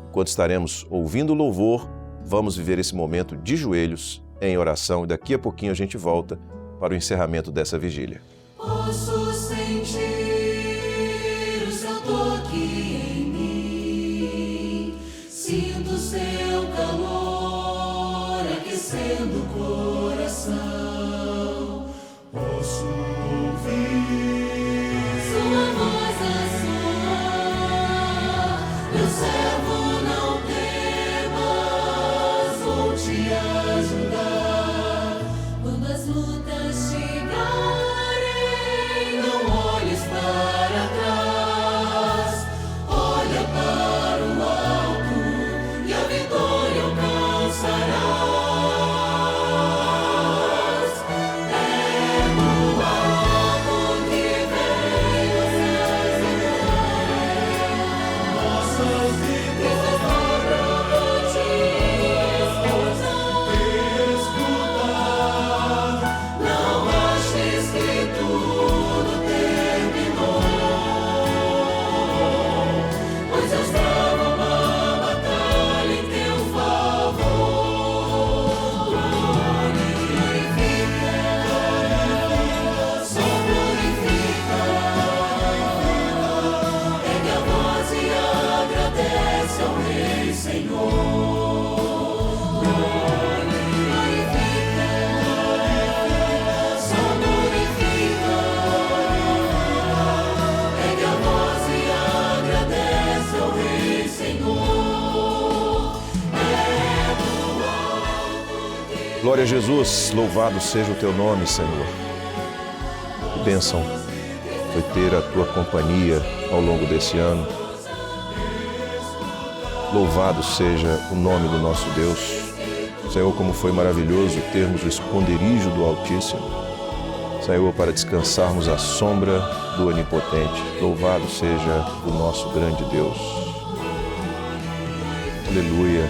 Enquanto estaremos ouvindo o louvor, vamos viver esse momento de joelhos em oração e daqui a pouquinho a gente volta para o encerramento dessa vigília. Posso sentir o Seu toque em mim, sinto Seu calor aquecendo o coração. Posso ouvir Sua voz a soar. Meu servo, não temas, vou te ajudar. Quando as lutas chegarem, não olhes para trás. Olha para o alto e a vitória alcançarás. É do alto que vem o nossas vidas para te escutar. Não aches que tudo terminou, pois Deus trava uma batalha em teu favor. Glorifica, só glorifica. Ergue a voz e agradece ao Rei Senhor. Glorifica, só glorifica. Ergue a voz e agradece ao Rei Senhor. É do alto que Glória a Jesus, louvado seja o teu nome, Senhor. Que bênção foi ter a tua companhia ao longo desse ano. Louvado seja o nome do nosso Deus. Senhor, como foi maravilhoso termos o esconderijo do Altíssimo. Senhor, para descansarmos à sombra do Onipotente. Louvado seja o nosso grande Deus. Aleluia.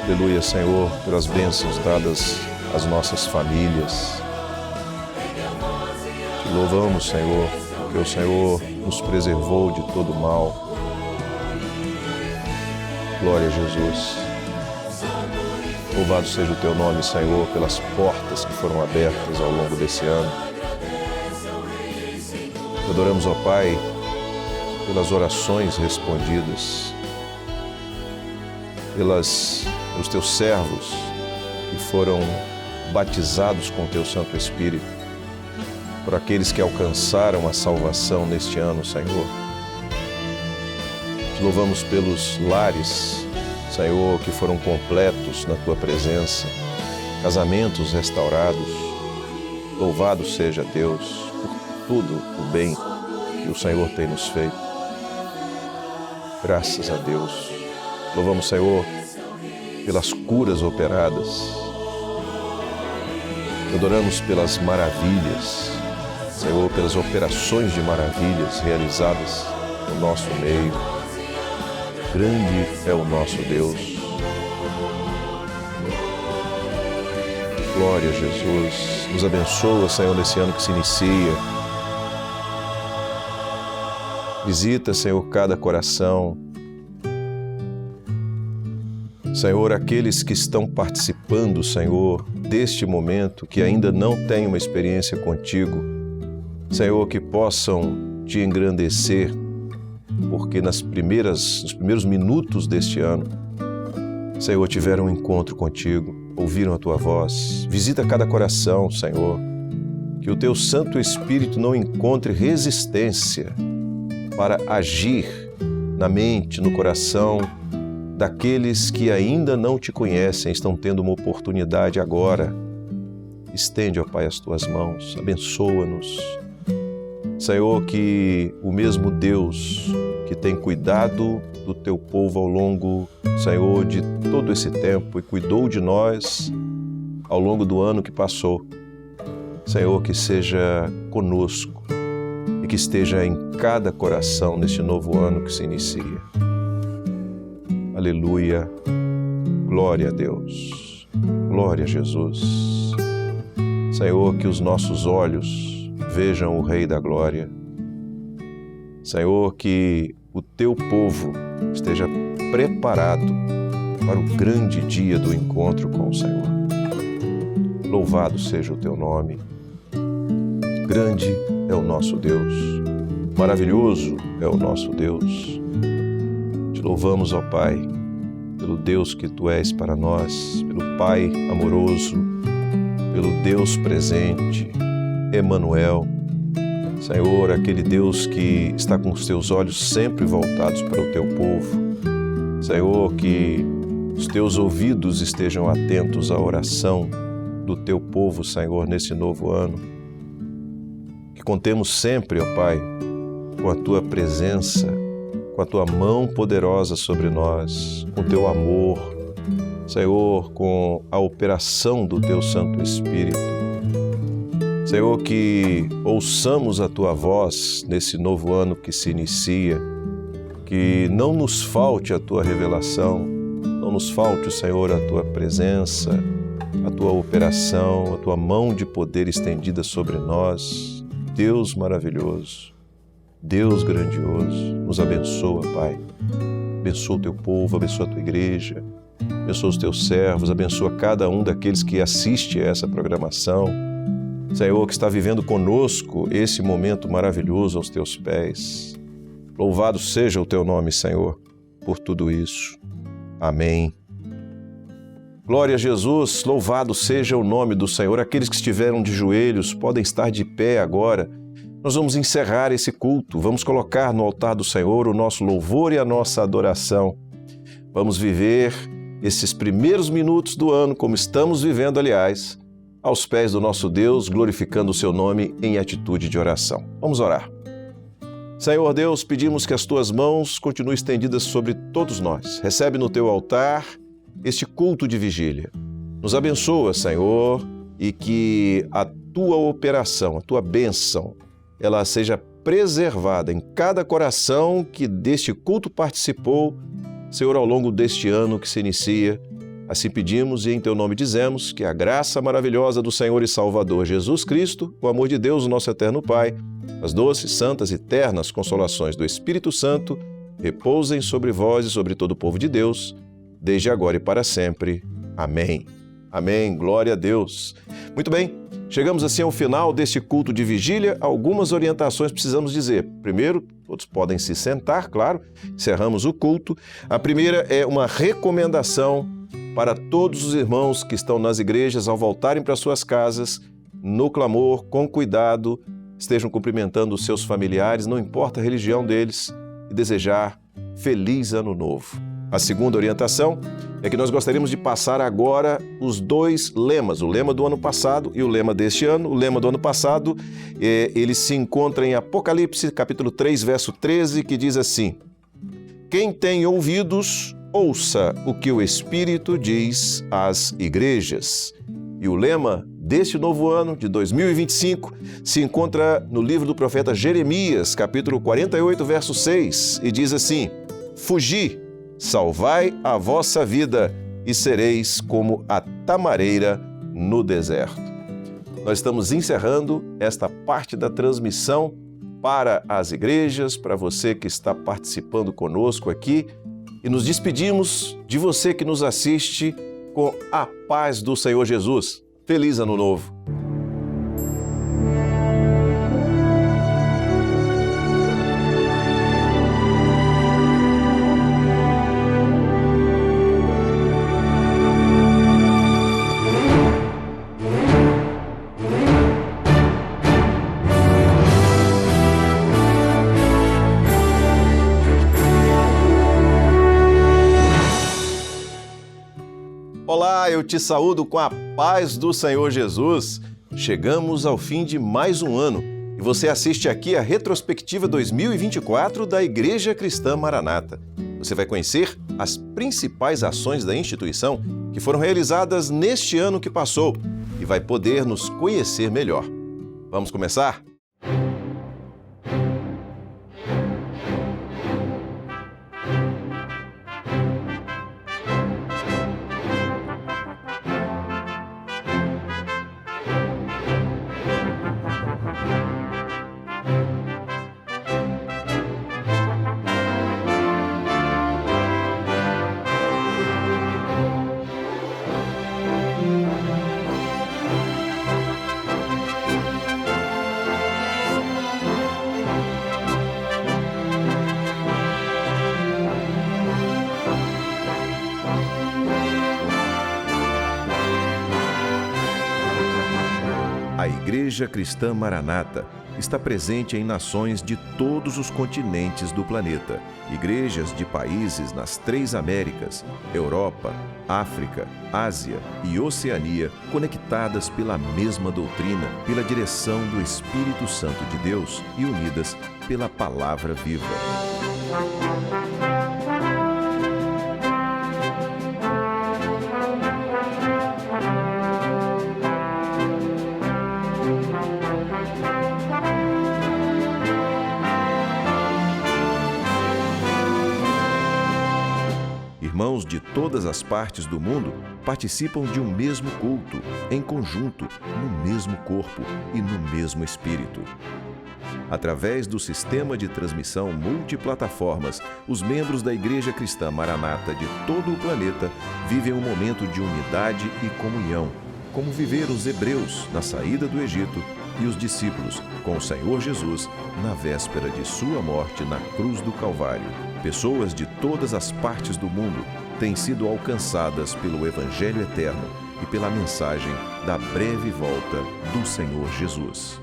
Aleluia, Senhor, pelas bênçãos dadas às nossas famílias. Te louvamos, Senhor, porque o Senhor nos preservou de todo mal. Glória a Jesus. Louvado seja o teu nome, Senhor, pelas portas que foram abertas ao longo desse ano. Te adoramos, ó Pai, pelas orações respondidas, pelos teus servos que foram batizados com teu Santo Espírito, por aqueles que alcançaram a salvação neste ano, Senhor. Te louvamos pelos lares, Senhor, que foram completos na tua presença, casamentos restaurados. Louvado seja Deus por tudo o bem que o Senhor tem nos feito. Graças a Deus. Louvamos, Senhor, pelas curas operadas. Te adoramos pelas maravilhas, Senhor, pelas operações de maravilhas realizadas no nosso meio. Grande é o nosso Deus. Glória a Jesus. Nos abençoa, Senhor, nesse ano que se inicia. Visita, Senhor, cada coração. Senhor, aqueles que estão participando, Senhor, deste momento, que ainda não têm uma experiência contigo, Senhor, que possam te engrandecer, porque nos primeiros minutos deste ano, Senhor, tiveram um encontro contigo, ouviram a tua voz. Visita cada coração, Senhor, que o teu Santo Espírito não encontre resistência para agir na mente, no coração daqueles que ainda não te conhecem, estão tendo uma oportunidade agora. Estende, ó Pai, as tuas mãos, abençoa-nos. Senhor, que o mesmo Deus que tem cuidado do teu povo ao longo, Senhor, de todo esse tempo e cuidou de nós ao longo do ano que passou, Senhor, que seja conosco e que esteja em cada coração neste novo ano que se inicia. Aleluia, glória a Deus, glória a Jesus. Senhor, que os nossos olhos vejam o Rei da Glória. Senhor, que o teu povo esteja preparado para o grande dia do encontro com o Senhor. Louvado seja o teu nome. Grande é o nosso Deus. Maravilhoso é o nosso Deus. Te louvamos, ó Pai, pelo Deus que Tu és para nós, pelo Pai amoroso, pelo Deus presente, Emanuel. Senhor, aquele Deus que está com os Teus olhos sempre voltados para o Teu povo. Senhor, que os teus ouvidos estejam atentos à oração do teu povo, Senhor, nesse novo ano. Que contemos sempre, ó Pai, com a tua presença, com a tua mão poderosa sobre nós, com o teu amor, Senhor, com a operação do teu Santo Espírito. Senhor, que ouçamos a tua voz nesse novo ano que se inicia, que não nos falte a tua revelação, não nos falte, Senhor, a tua presença, a tua operação, a tua mão de poder estendida sobre nós. Deus maravilhoso, Deus grandioso, nos abençoa, Pai. Abençoa o teu povo, abençoa a tua igreja, abençoa os teus servos, abençoa cada um daqueles que assiste a essa programação. Senhor, que está vivendo conosco esse momento maravilhoso aos teus pés. Louvado seja o teu nome, Senhor, por tudo isso. Amém. Glória a Jesus, louvado seja o nome do Senhor. Aqueles que estiveram de joelhos podem estar de pé agora. Nós vamos encerrar esse culto, vamos colocar no altar do Senhor o nosso louvor e a nossa adoração. Vamos viver esses primeiros minutos do ano, como estamos vivendo, aliás, aos pés do nosso Deus, glorificando o seu nome em atitude de oração. Vamos orar. Senhor Deus, pedimos que as tuas mãos continuem estendidas sobre todos nós. Recebe no teu altar este culto de vigília. Nos abençoa, Senhor, e que a tua operação, a tua bênção, ela seja preservada em cada coração que deste culto participou, Senhor, ao longo deste ano que se inicia. Assim pedimos e em teu nome dizemos que a graça maravilhosa do Senhor e Salvador Jesus Cristo, o amor de Deus, o nosso eterno Pai, as doces, santas e ternas consolações do Espírito Santo repousem sobre vós e sobre todo o povo de Deus, desde agora e para sempre. Amém. Amém. Glória a Deus. Muito bem, chegamos assim ao final deste culto de vigília. Algumas orientações precisamos dizer. Primeiro, todos podem se sentar, claro, encerramos o culto. A primeira é uma recomendação para todos os irmãos que estão nas igrejas, ao voltarem para suas casas, no clamor, com cuidado, estejam cumprimentando os seus familiares, não importa a religião deles, e desejar feliz ano novo. A segunda orientação é que nós gostaríamos de passar agora os dois lemas, o lema do ano passado e o lema deste ano. O lema do ano passado, ele se encontra em Apocalipse, capítulo 3, verso 13, que diz assim: quem tem ouvidos, ouça o que o Espírito diz às igrejas. E o lema deste novo ano, de 2025, se encontra no livro do profeta Jeremias, capítulo 48, verso 6, e diz assim: fugi, salvai a vossa vida e sereis como a tamareira no deserto. Nós estamos encerrando esta parte da transmissão para as igrejas, para você que está participando conosco aqui, e nos despedimos de você que nos assiste com a paz do Senhor Jesus. Feliz Ano Novo! Olá, eu te saúdo com a paz do Senhor Jesus. Chegamos ao fim de mais um ano e você assiste aqui a retrospectiva 2024 da Igreja Cristã Maranata. Você vai conhecer as principais ações da instituição que foram realizadas neste ano que passou e vai poder nos conhecer melhor. Vamos começar? A Igreja Cristã Maranata está presente em nações de todos os continentes do planeta. Igrejas de países nas 3 Américas, Europa, África, Ásia e Oceania, conectadas pela mesma doutrina, pela direção do Espírito Santo de Deus e unidas pela Palavra Viva. Irmãos de todas as partes do mundo participam de um mesmo culto, em conjunto, no mesmo corpo e no mesmo espírito. Através do sistema de transmissão multiplataformas, os membros da Igreja Cristã Maranata de todo o planeta vivem um momento de unidade e comunhão, como viveram os hebreus na saída do Egito e os discípulos com o Senhor Jesus na véspera de sua morte na cruz do Calvário. Pessoas de todas as partes do mundo têm sido alcançadas pelo Evangelho eterno e pela mensagem da breve volta do Senhor Jesus.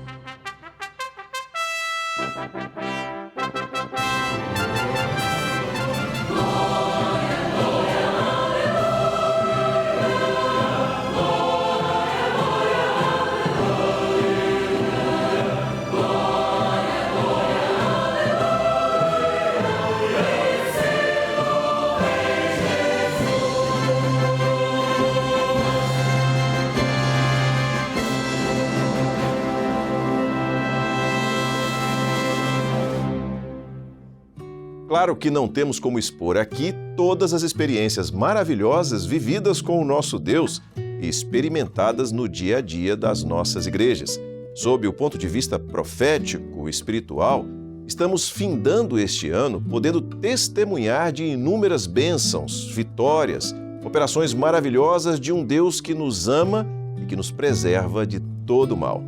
Claro que não temos como expor aqui todas as experiências maravilhosas vividas com o nosso Deus e experimentadas no dia a dia das nossas igrejas. Sob o ponto de vista profético, espiritual, estamos findando este ano podendo testemunhar de inúmeras bênçãos, vitórias, operações maravilhosas de um Deus que nos ama e que nos preserva de todo mal.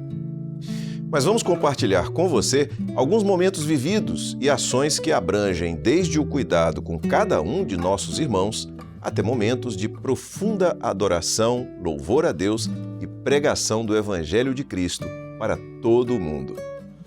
Mas vamos compartilhar com você alguns momentos vividos e ações que abrangem desde o cuidado com cada um de nossos irmãos até momentos de profunda adoração, louvor a Deus e pregação do Evangelho de Cristo para todo o mundo.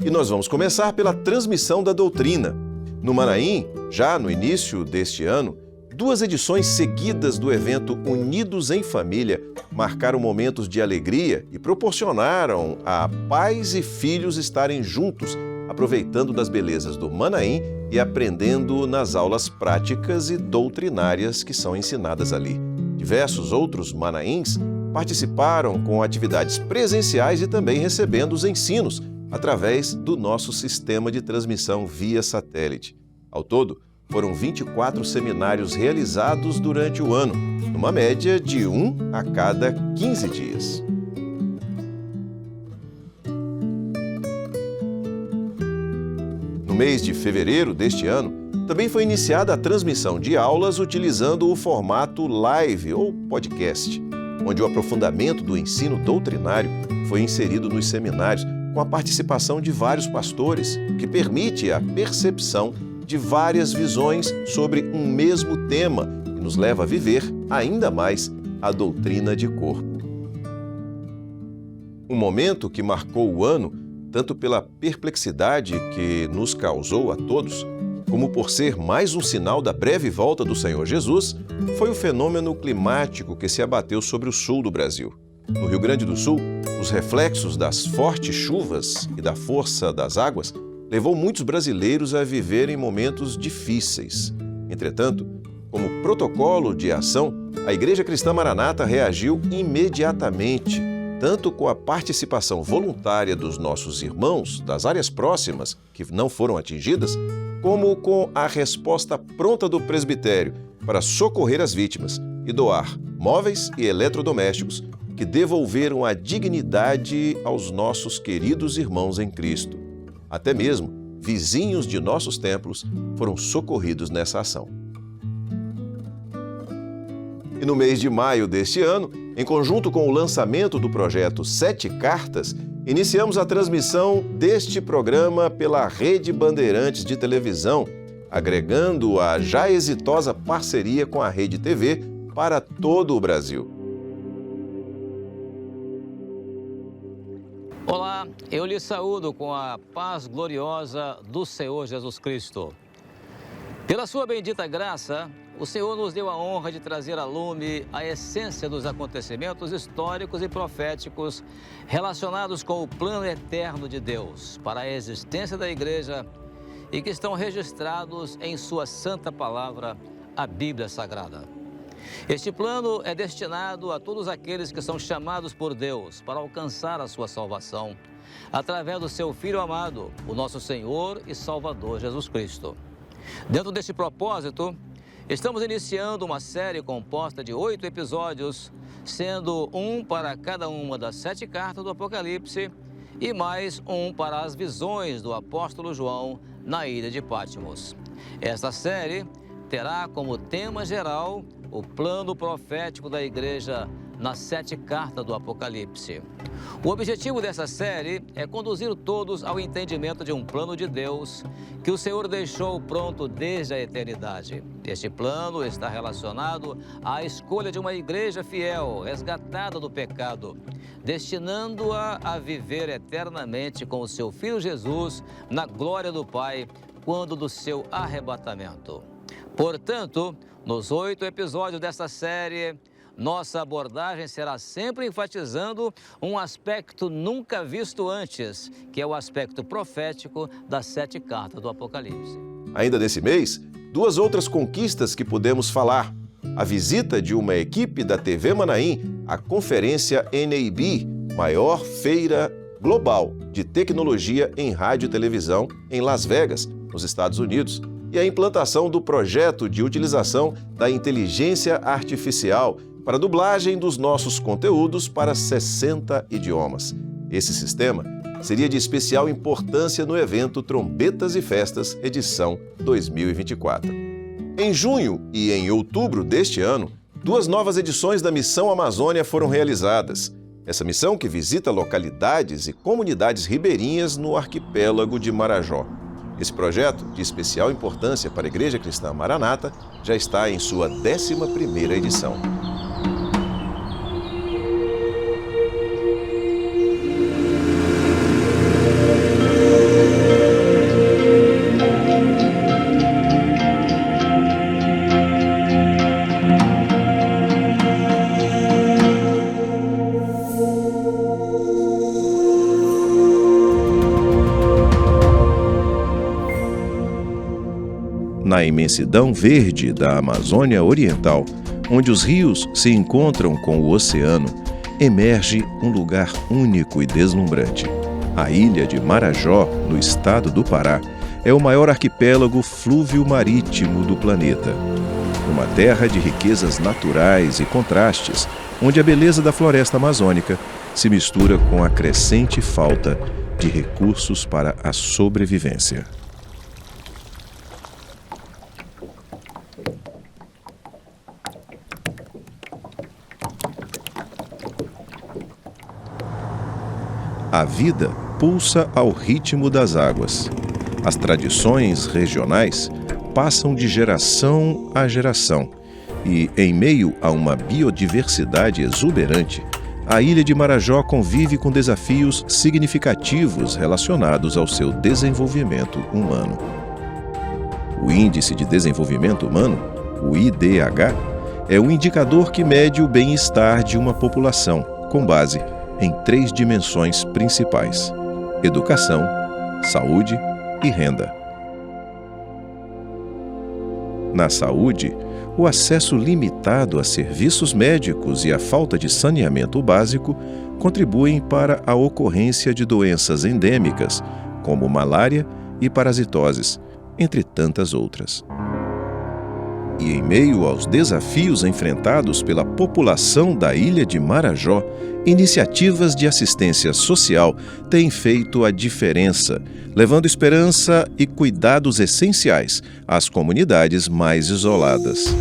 E nós vamos começar pela transmissão da doutrina. No Maranhão, já no início deste ano, 2 edições seguidas do evento Unidos em Família marcaram momentos de alegria e proporcionaram a pais e filhos estarem juntos, aproveitando das belezas do Maranhão e aprendendo nas aulas práticas e doutrinárias que são ensinadas ali. Diversos outros maranhenses participaram com atividades presenciais e também recebendo os ensinos através do nosso sistema de transmissão via satélite. Ao todo, foram 24 seminários realizados durante o ano, numa média de 1 a cada 15 dias. No mês de fevereiro deste ano, também foi iniciada a transmissão de aulas utilizando o formato live ou podcast, onde o aprofundamento do ensino doutrinário foi inserido nos seminários com a participação de vários pastores, o que permite a percepção de várias visões sobre um mesmo tema e nos leva a viver ainda mais a doutrina de corpo. Um momento que marcou o ano, tanto pela perplexidade que nos causou a todos, como por ser mais um sinal da breve volta do Senhor Jesus, foi o fenômeno climático que se abateu sobre o sul do Brasil. No Rio Grande do Sul, os reflexos das fortes chuvas e da força das águas levou muitos brasileiros a viverem momentos difíceis. Entretanto, como protocolo de ação, a Igreja Cristã Maranata reagiu imediatamente, tanto com a participação voluntária dos nossos irmãos das áreas próximas, que não foram atingidas, como com a resposta pronta do presbitério para socorrer as vítimas e doar móveis e eletrodomésticos que devolveram a dignidade aos nossos queridos irmãos em Cristo. Até mesmo vizinhos de nossos templos foram socorridos nessa ação. E no mês de maio deste ano, em conjunto com o lançamento do projeto 7 Cartas, iniciamos a transmissão deste programa pela Rede Bandeirantes de televisão, agregando a já exitosa parceria com a Rede TV para todo o Brasil. Olá, Olá, eu lhe saúdo com a paz gloriosa do Senhor Jesus Cristo. Pela sua bendita graça, o Senhor nos deu a honra de trazer à lume a essência dos acontecimentos históricos e proféticos relacionados com o plano eterno de Deus para a existência da Igreja e que estão registrados em sua santa palavra, a Bíblia Sagrada. Este plano é destinado a todos aqueles que são chamados por Deus para alcançar a sua salvação, através do seu Filho amado, o nosso Senhor e Salvador Jesus Cristo. Dentro deste propósito, estamos iniciando uma série composta de 8 episódios, sendo um para cada uma das 7 cartas do Apocalipse e mais um para as visões do apóstolo João na ilha de Patmos. Esta série terá como tema geral o plano profético da Igreja nas 7 cartas do Apocalipse. O objetivo dessa série é conduzir todos ao entendimento de um plano de Deus que o Senhor deixou pronto desde a eternidade. Este plano está relacionado à escolha de uma igreja fiel, resgatada do pecado, destinando-a a viver eternamente com o seu Filho Jesus na glória do Pai, quando do seu arrebatamento. Portanto, nos 8 episódios desta série, nossa abordagem será sempre enfatizando um aspecto nunca visto antes, que é o aspecto profético das 7 cartas do Apocalipse. Ainda nesse mês, 2 outras conquistas que podemos falar. A visita de uma equipe da TV Manaim à conferência NAB, maior feira global de tecnologia em rádio e televisão em Las Vegas, nos Estados Unidos, e a implantação do projeto de utilização da inteligência artificial para a dublagem dos nossos conteúdos para 60 idiomas. Esse sistema seria de especial importância no evento Trombetas e Festas, edição 2024. Em junho e em outubro deste ano, 2 novas edições da Missão Amazônia foram realizadas. Essa missão que visita localidades e comunidades ribeirinhas no arquipélago de Marajó. Esse projeto, de especial importância para a Igreja Cristã Maranata, já está em sua 11ª edição. Na imensidão verde da Amazônia Oriental, onde os rios se encontram com o oceano, emerge um lugar único e deslumbrante. A ilha de Marajó, no estado do Pará, é o maior arquipélago flúvio-marítimo do planeta. Uma terra de riquezas naturais e contrastes, onde a beleza da floresta amazônica se mistura com a crescente falta de recursos para a sobrevivência. A vida pulsa ao ritmo das águas. As tradições regionais passam de geração a geração e, em meio a uma biodiversidade exuberante, a ilha de Marajó convive com desafios significativos relacionados ao seu desenvolvimento humano. O Índice de Desenvolvimento Humano, o IDH, é um indicador que mede o bem-estar de uma população, com base em 3 dimensões principais: educação, saúde e renda. Na saúde, o acesso limitado a serviços médicos e a falta de saneamento básico contribuem para a ocorrência de doenças endêmicas, como malária e parasitoses, entre tantas outras. E em meio aos desafios enfrentados pela população da ilha de Marajó, iniciativas de assistência social têm feito a diferença, levando esperança e cuidados essenciais às comunidades mais isoladas.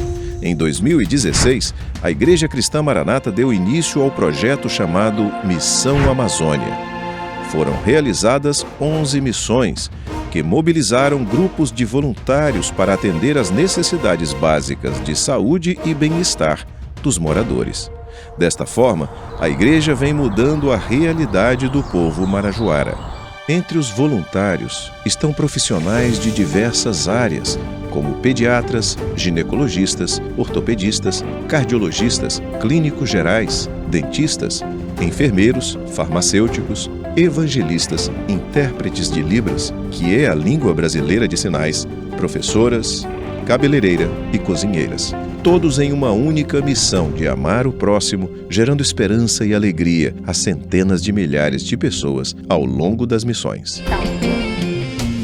Em 2016, a Igreja Cristã Maranata deu início ao projeto chamado Missão Amazônia. Foram realizadas 11 missões, que mobilizaram grupos de voluntários para atender às necessidades básicas de saúde e bem-estar dos moradores. Desta forma, a igreja vem mudando a realidade do povo marajoara. Entre os voluntários estão profissionais de diversas áreas, como pediatras, ginecologistas, ortopedistas, cardiologistas, clínicos gerais, dentistas, enfermeiros, farmacêuticos, evangelistas, intérpretes de Libras, que é a língua brasileira de sinais, professoras, cabeleireira e cozinheiras. Todos em uma única missão de amar o próximo, gerando esperança e alegria a centenas de milhares de pessoas ao longo das missões.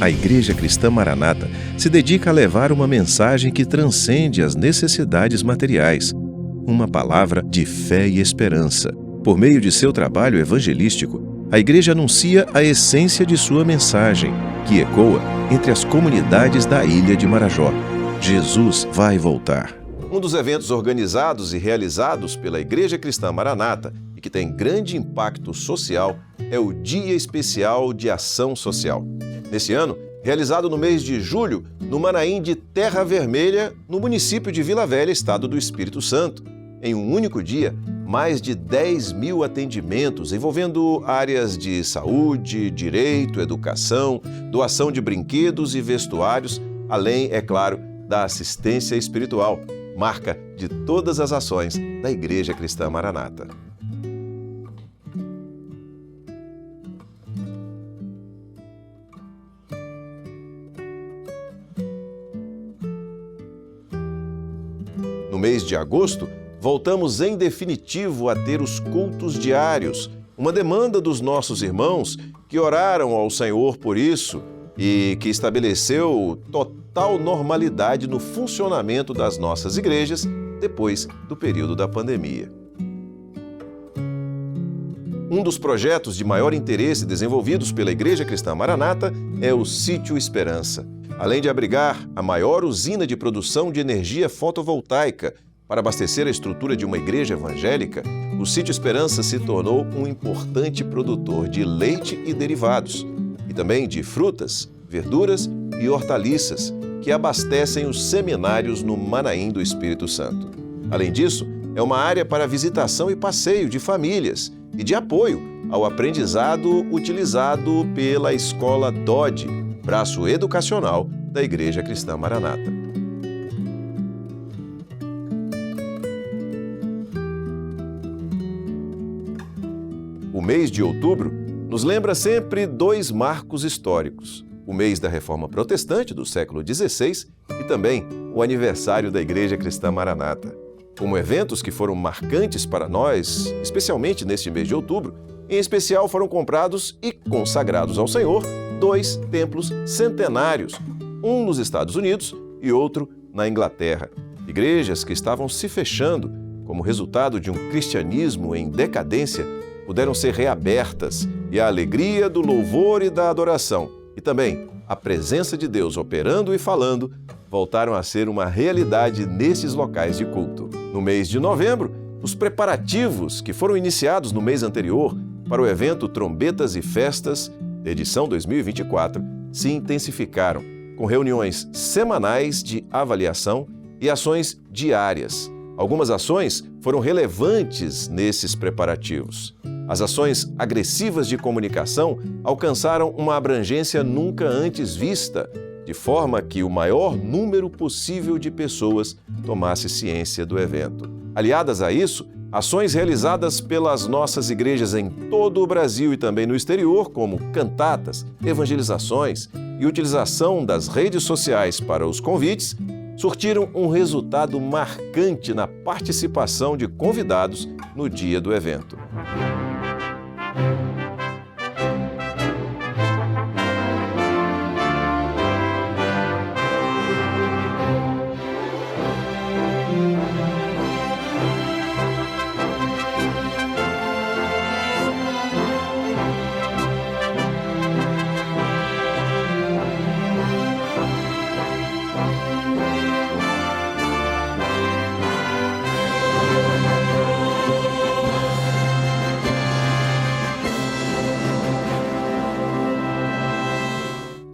A Igreja Cristã Maranata se dedica a levar uma mensagem que transcende as necessidades materiais, uma palavra de fé e esperança. Por meio de seu trabalho evangelístico, a Igreja anuncia a essência de sua mensagem, que ecoa entre as comunidades da ilha de Marajó. Jesus vai voltar. Um dos eventos organizados e realizados pela Igreja Cristã Maranata e que tem grande impacto social é o Dia Especial de Ação Social. Nesse ano, realizado no mês de julho, no Manaim de Terra Vermelha, no município de Vila Velha, estado do Espírito Santo. Em um único dia, mais de 10.000 atendimentos envolvendo áreas de saúde, direito, educação, doação de brinquedos e vestuários, além, é claro, da assistência espiritual, marca de todas as ações da Igreja Cristã Maranata. No mês de agosto, voltamos em definitivo a ter os cultos diários, uma demanda dos nossos irmãos que oraram ao Senhor por isso e que estabeleceu total normalidade no funcionamento das nossas igrejas depois do período da pandemia. Um dos projetos de maior interesse desenvolvidos pela Igreja Cristã Maranata é o Sítio Esperança. Além de abrigar a maior usina de produção de energia fotovoltaica para abastecer a estrutura de uma igreja evangélica, o Sítio Esperança se tornou um importante produtor de leite e derivados, e também de frutas, verduras e hortaliças, que abastecem os seminários no Manaim do Espírito Santo. Além disso, é uma área para visitação e passeio de famílias e de apoio ao aprendizado utilizado pela Escola DOD, braço educacional da Igreja Cristã Maranata. O mês de outubro nos lembra sempre dois marcos históricos: o mês da Reforma Protestante do século XVI e também o aniversário da Igreja Cristã Maranata. Como eventos que foram marcantes para nós, especialmente neste mês de outubro, em especial foram comprados e consagrados ao Senhor 2 templos centenários, um nos Estados Unidos e outro na Inglaterra. Igrejas que estavam se fechando como resultado de um cristianismo em decadência puderam ser reabertas e a alegria do louvor e da adoração, e também a presença de Deus operando e falando, voltaram a ser uma realidade nesses locais de culto. No mês de novembro, os preparativos que foram iniciados no mês anterior para o evento Trombetas e Festas, edição 2024, se intensificaram, com reuniões semanais de avaliação e ações diárias. Algumas ações foram relevantes nesses preparativos. As ações agressivas de comunicação alcançaram uma abrangência nunca antes vista, de forma que o maior número possível de pessoas tomasse ciência do evento. Aliadas a isso, ações realizadas pelas nossas igrejas em todo o Brasil e também no exterior, como cantatas, evangelizações e utilização das redes sociais para os convites, surtiram um resultado marcante na participação de convidados no dia do evento.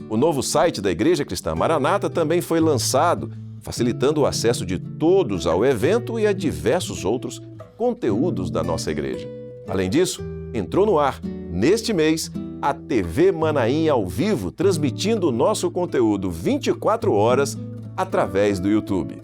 O novo site da Igreja Cristã Maranata também foi lançado, facilitando o acesso de todos ao evento e a diversos outros conteúdos da nossa igreja. Além disso, entrou no ar, neste mês, a TV Manaim ao vivo, transmitindo o nosso conteúdo 24 horas através do YouTube.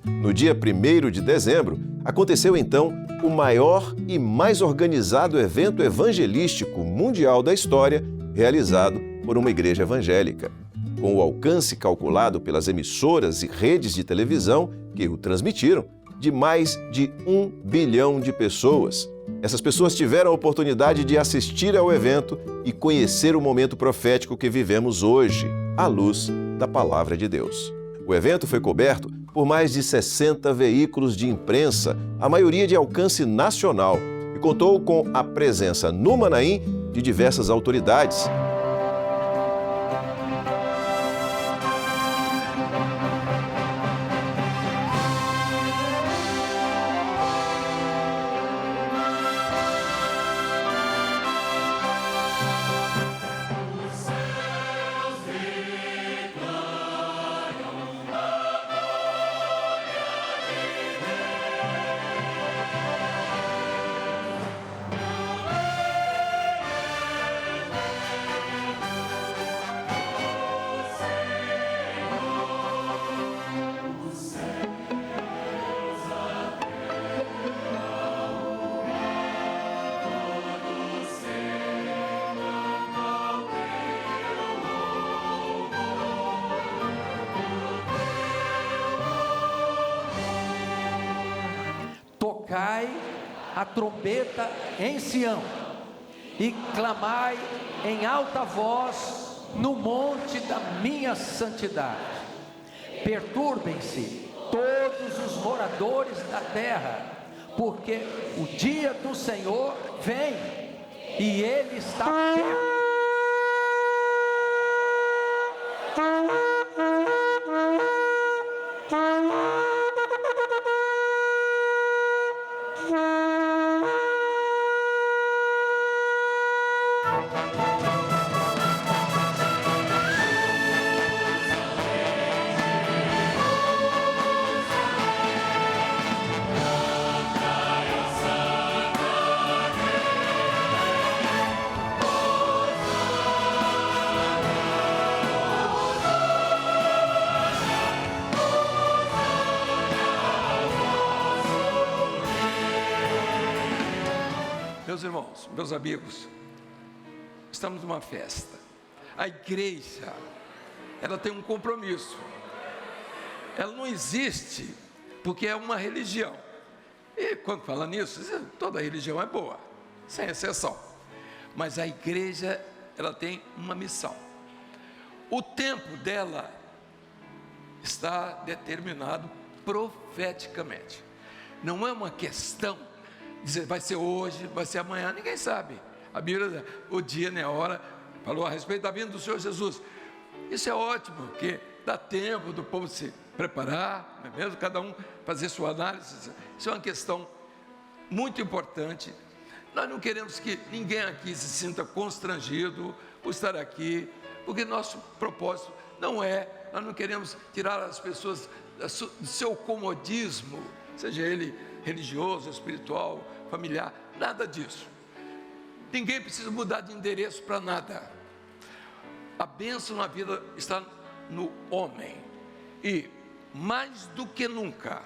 No dia 1º de dezembro, aconteceu então o maior e mais organizado evento evangelístico mundial da história, realizado por uma igreja evangélica. Com o alcance calculado pelas emissoras e redes de televisão que o transmitiram, de mais de 1 bilhão de pessoas. Essas pessoas tiveram a oportunidade de assistir ao evento e conhecer o momento profético que vivemos hoje, à luz da Palavra de Deus. O evento foi coberto por mais de 60 veículos de imprensa, a maioria de alcance nacional, e contou com a presença no Manaim de diversas autoridades. Tocai a trombeta em Sião e clamai em alta voz no monte da minha santidade. Perturbem-se todos os moradores da terra, porque o dia do Senhor vem e ele está perto. Meus irmãos, meus amigos, estamos numa festa. A igreja, ela tem um compromisso. Ela não existe porque é uma religião. E quando fala nisso, toda religião é boa, sem exceção. Mas a igreja, ela tem uma missão. O tempo dela está determinado profeticamente. Não é uma questão dizer, vai ser hoje, vai ser amanhã, ninguém sabe. A Bíblia, o dia nem a hora, falou a respeito da vinda do Senhor Jesus. Isso é ótimo, porque dá tempo do povo se preparar, não é mesmo? Cada um fazer sua análise. Isso é uma questão muito importante. Nós não queremos que ninguém aqui se sinta constrangido por estar aqui, porque nosso propósito não é, nós não queremos tirar as pessoas do seu comodismo, seja ele religioso, espiritual, familiar, nada disso. Ninguém precisa mudar de endereço para nada. A bênção na vida está no homem. E, mais do que nunca,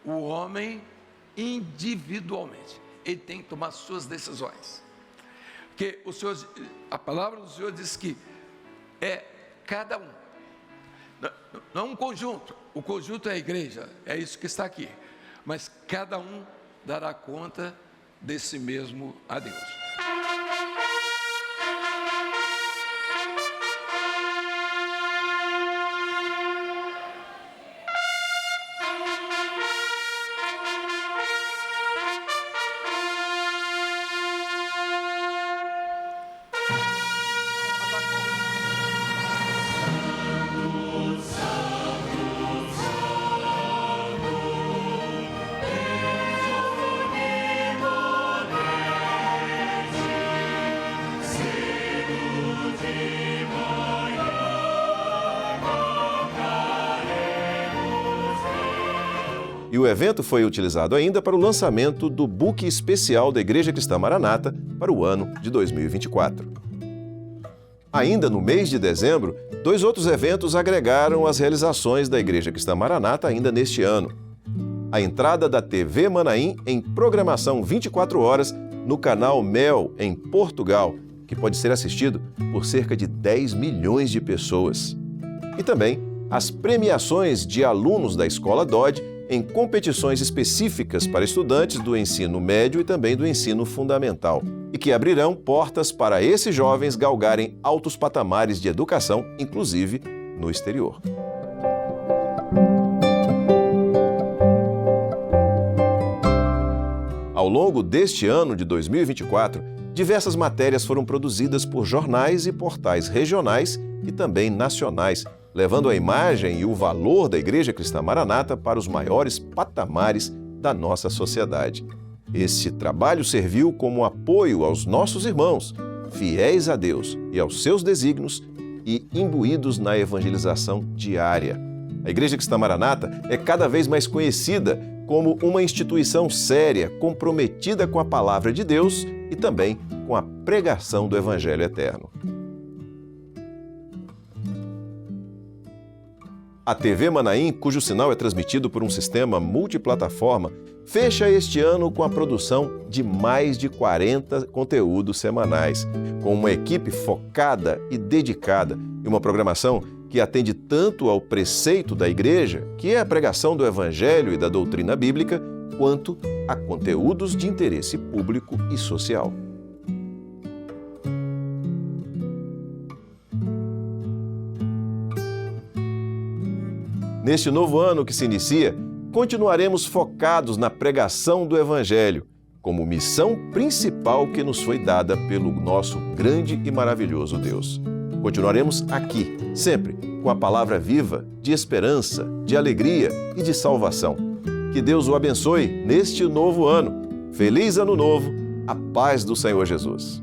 o homem individualmente, ele tem que tomar suas decisões. Porque o Senhor, a palavra do Senhor diz que é cada um. Não é um conjunto. O conjunto é a igreja, é isso que está aqui. Mas cada um dará conta desse mesmo a Deus. o evento foi utilizado ainda para o lançamento do book especial da Igreja Cristã Maranata para o ano de 2024. Ainda no mês de dezembro, 2 outros eventos agregaram as realizações da Igreja Cristã Maranata ainda neste ano. A entrada da TV Manaim em programação 24 horas no canal Mel, em Portugal, que pode ser assistido por cerca de 10 milhões de pessoas. E também as premiações de alunos da Escola Dodge em competições específicas para estudantes do ensino médio e também do ensino fundamental, e que abrirão portas para esses jovens galgarem altos patamares de educação, inclusive no exterior. Ao longo deste ano de 2024, diversas matérias foram produzidas por jornais e portais regionais e também nacionais, levando a imagem e o valor da Igreja Cristã Maranata para os maiores patamares da nossa sociedade. Esse trabalho serviu como apoio aos nossos irmãos, fiéis a Deus e aos seus desígnios e imbuídos na evangelização diária. A Igreja Cristã Maranata é cada vez mais conhecida como uma instituição séria, comprometida com a palavra de Deus e também com a pregação do Evangelho eterno. A TV Manaim, cujo sinal é transmitido por um sistema multiplataforma, fecha este ano com a produção de mais de 40 conteúdos semanais, com uma equipe focada e dedicada e uma programação que atende tanto ao preceito da Igreja, que é a pregação do Evangelho e da doutrina bíblica, quanto a conteúdos de interesse público e social. Neste novo ano que se inicia, continuaremos focados na pregação do Evangelho, como missão principal que nos foi dada pelo nosso grande e maravilhoso Deus. Continuaremos aqui, sempre, com a palavra viva, de esperança, de alegria e de salvação. Que Deus o abençoe neste novo ano. Feliz Ano Novo, a paz do Senhor Jesus.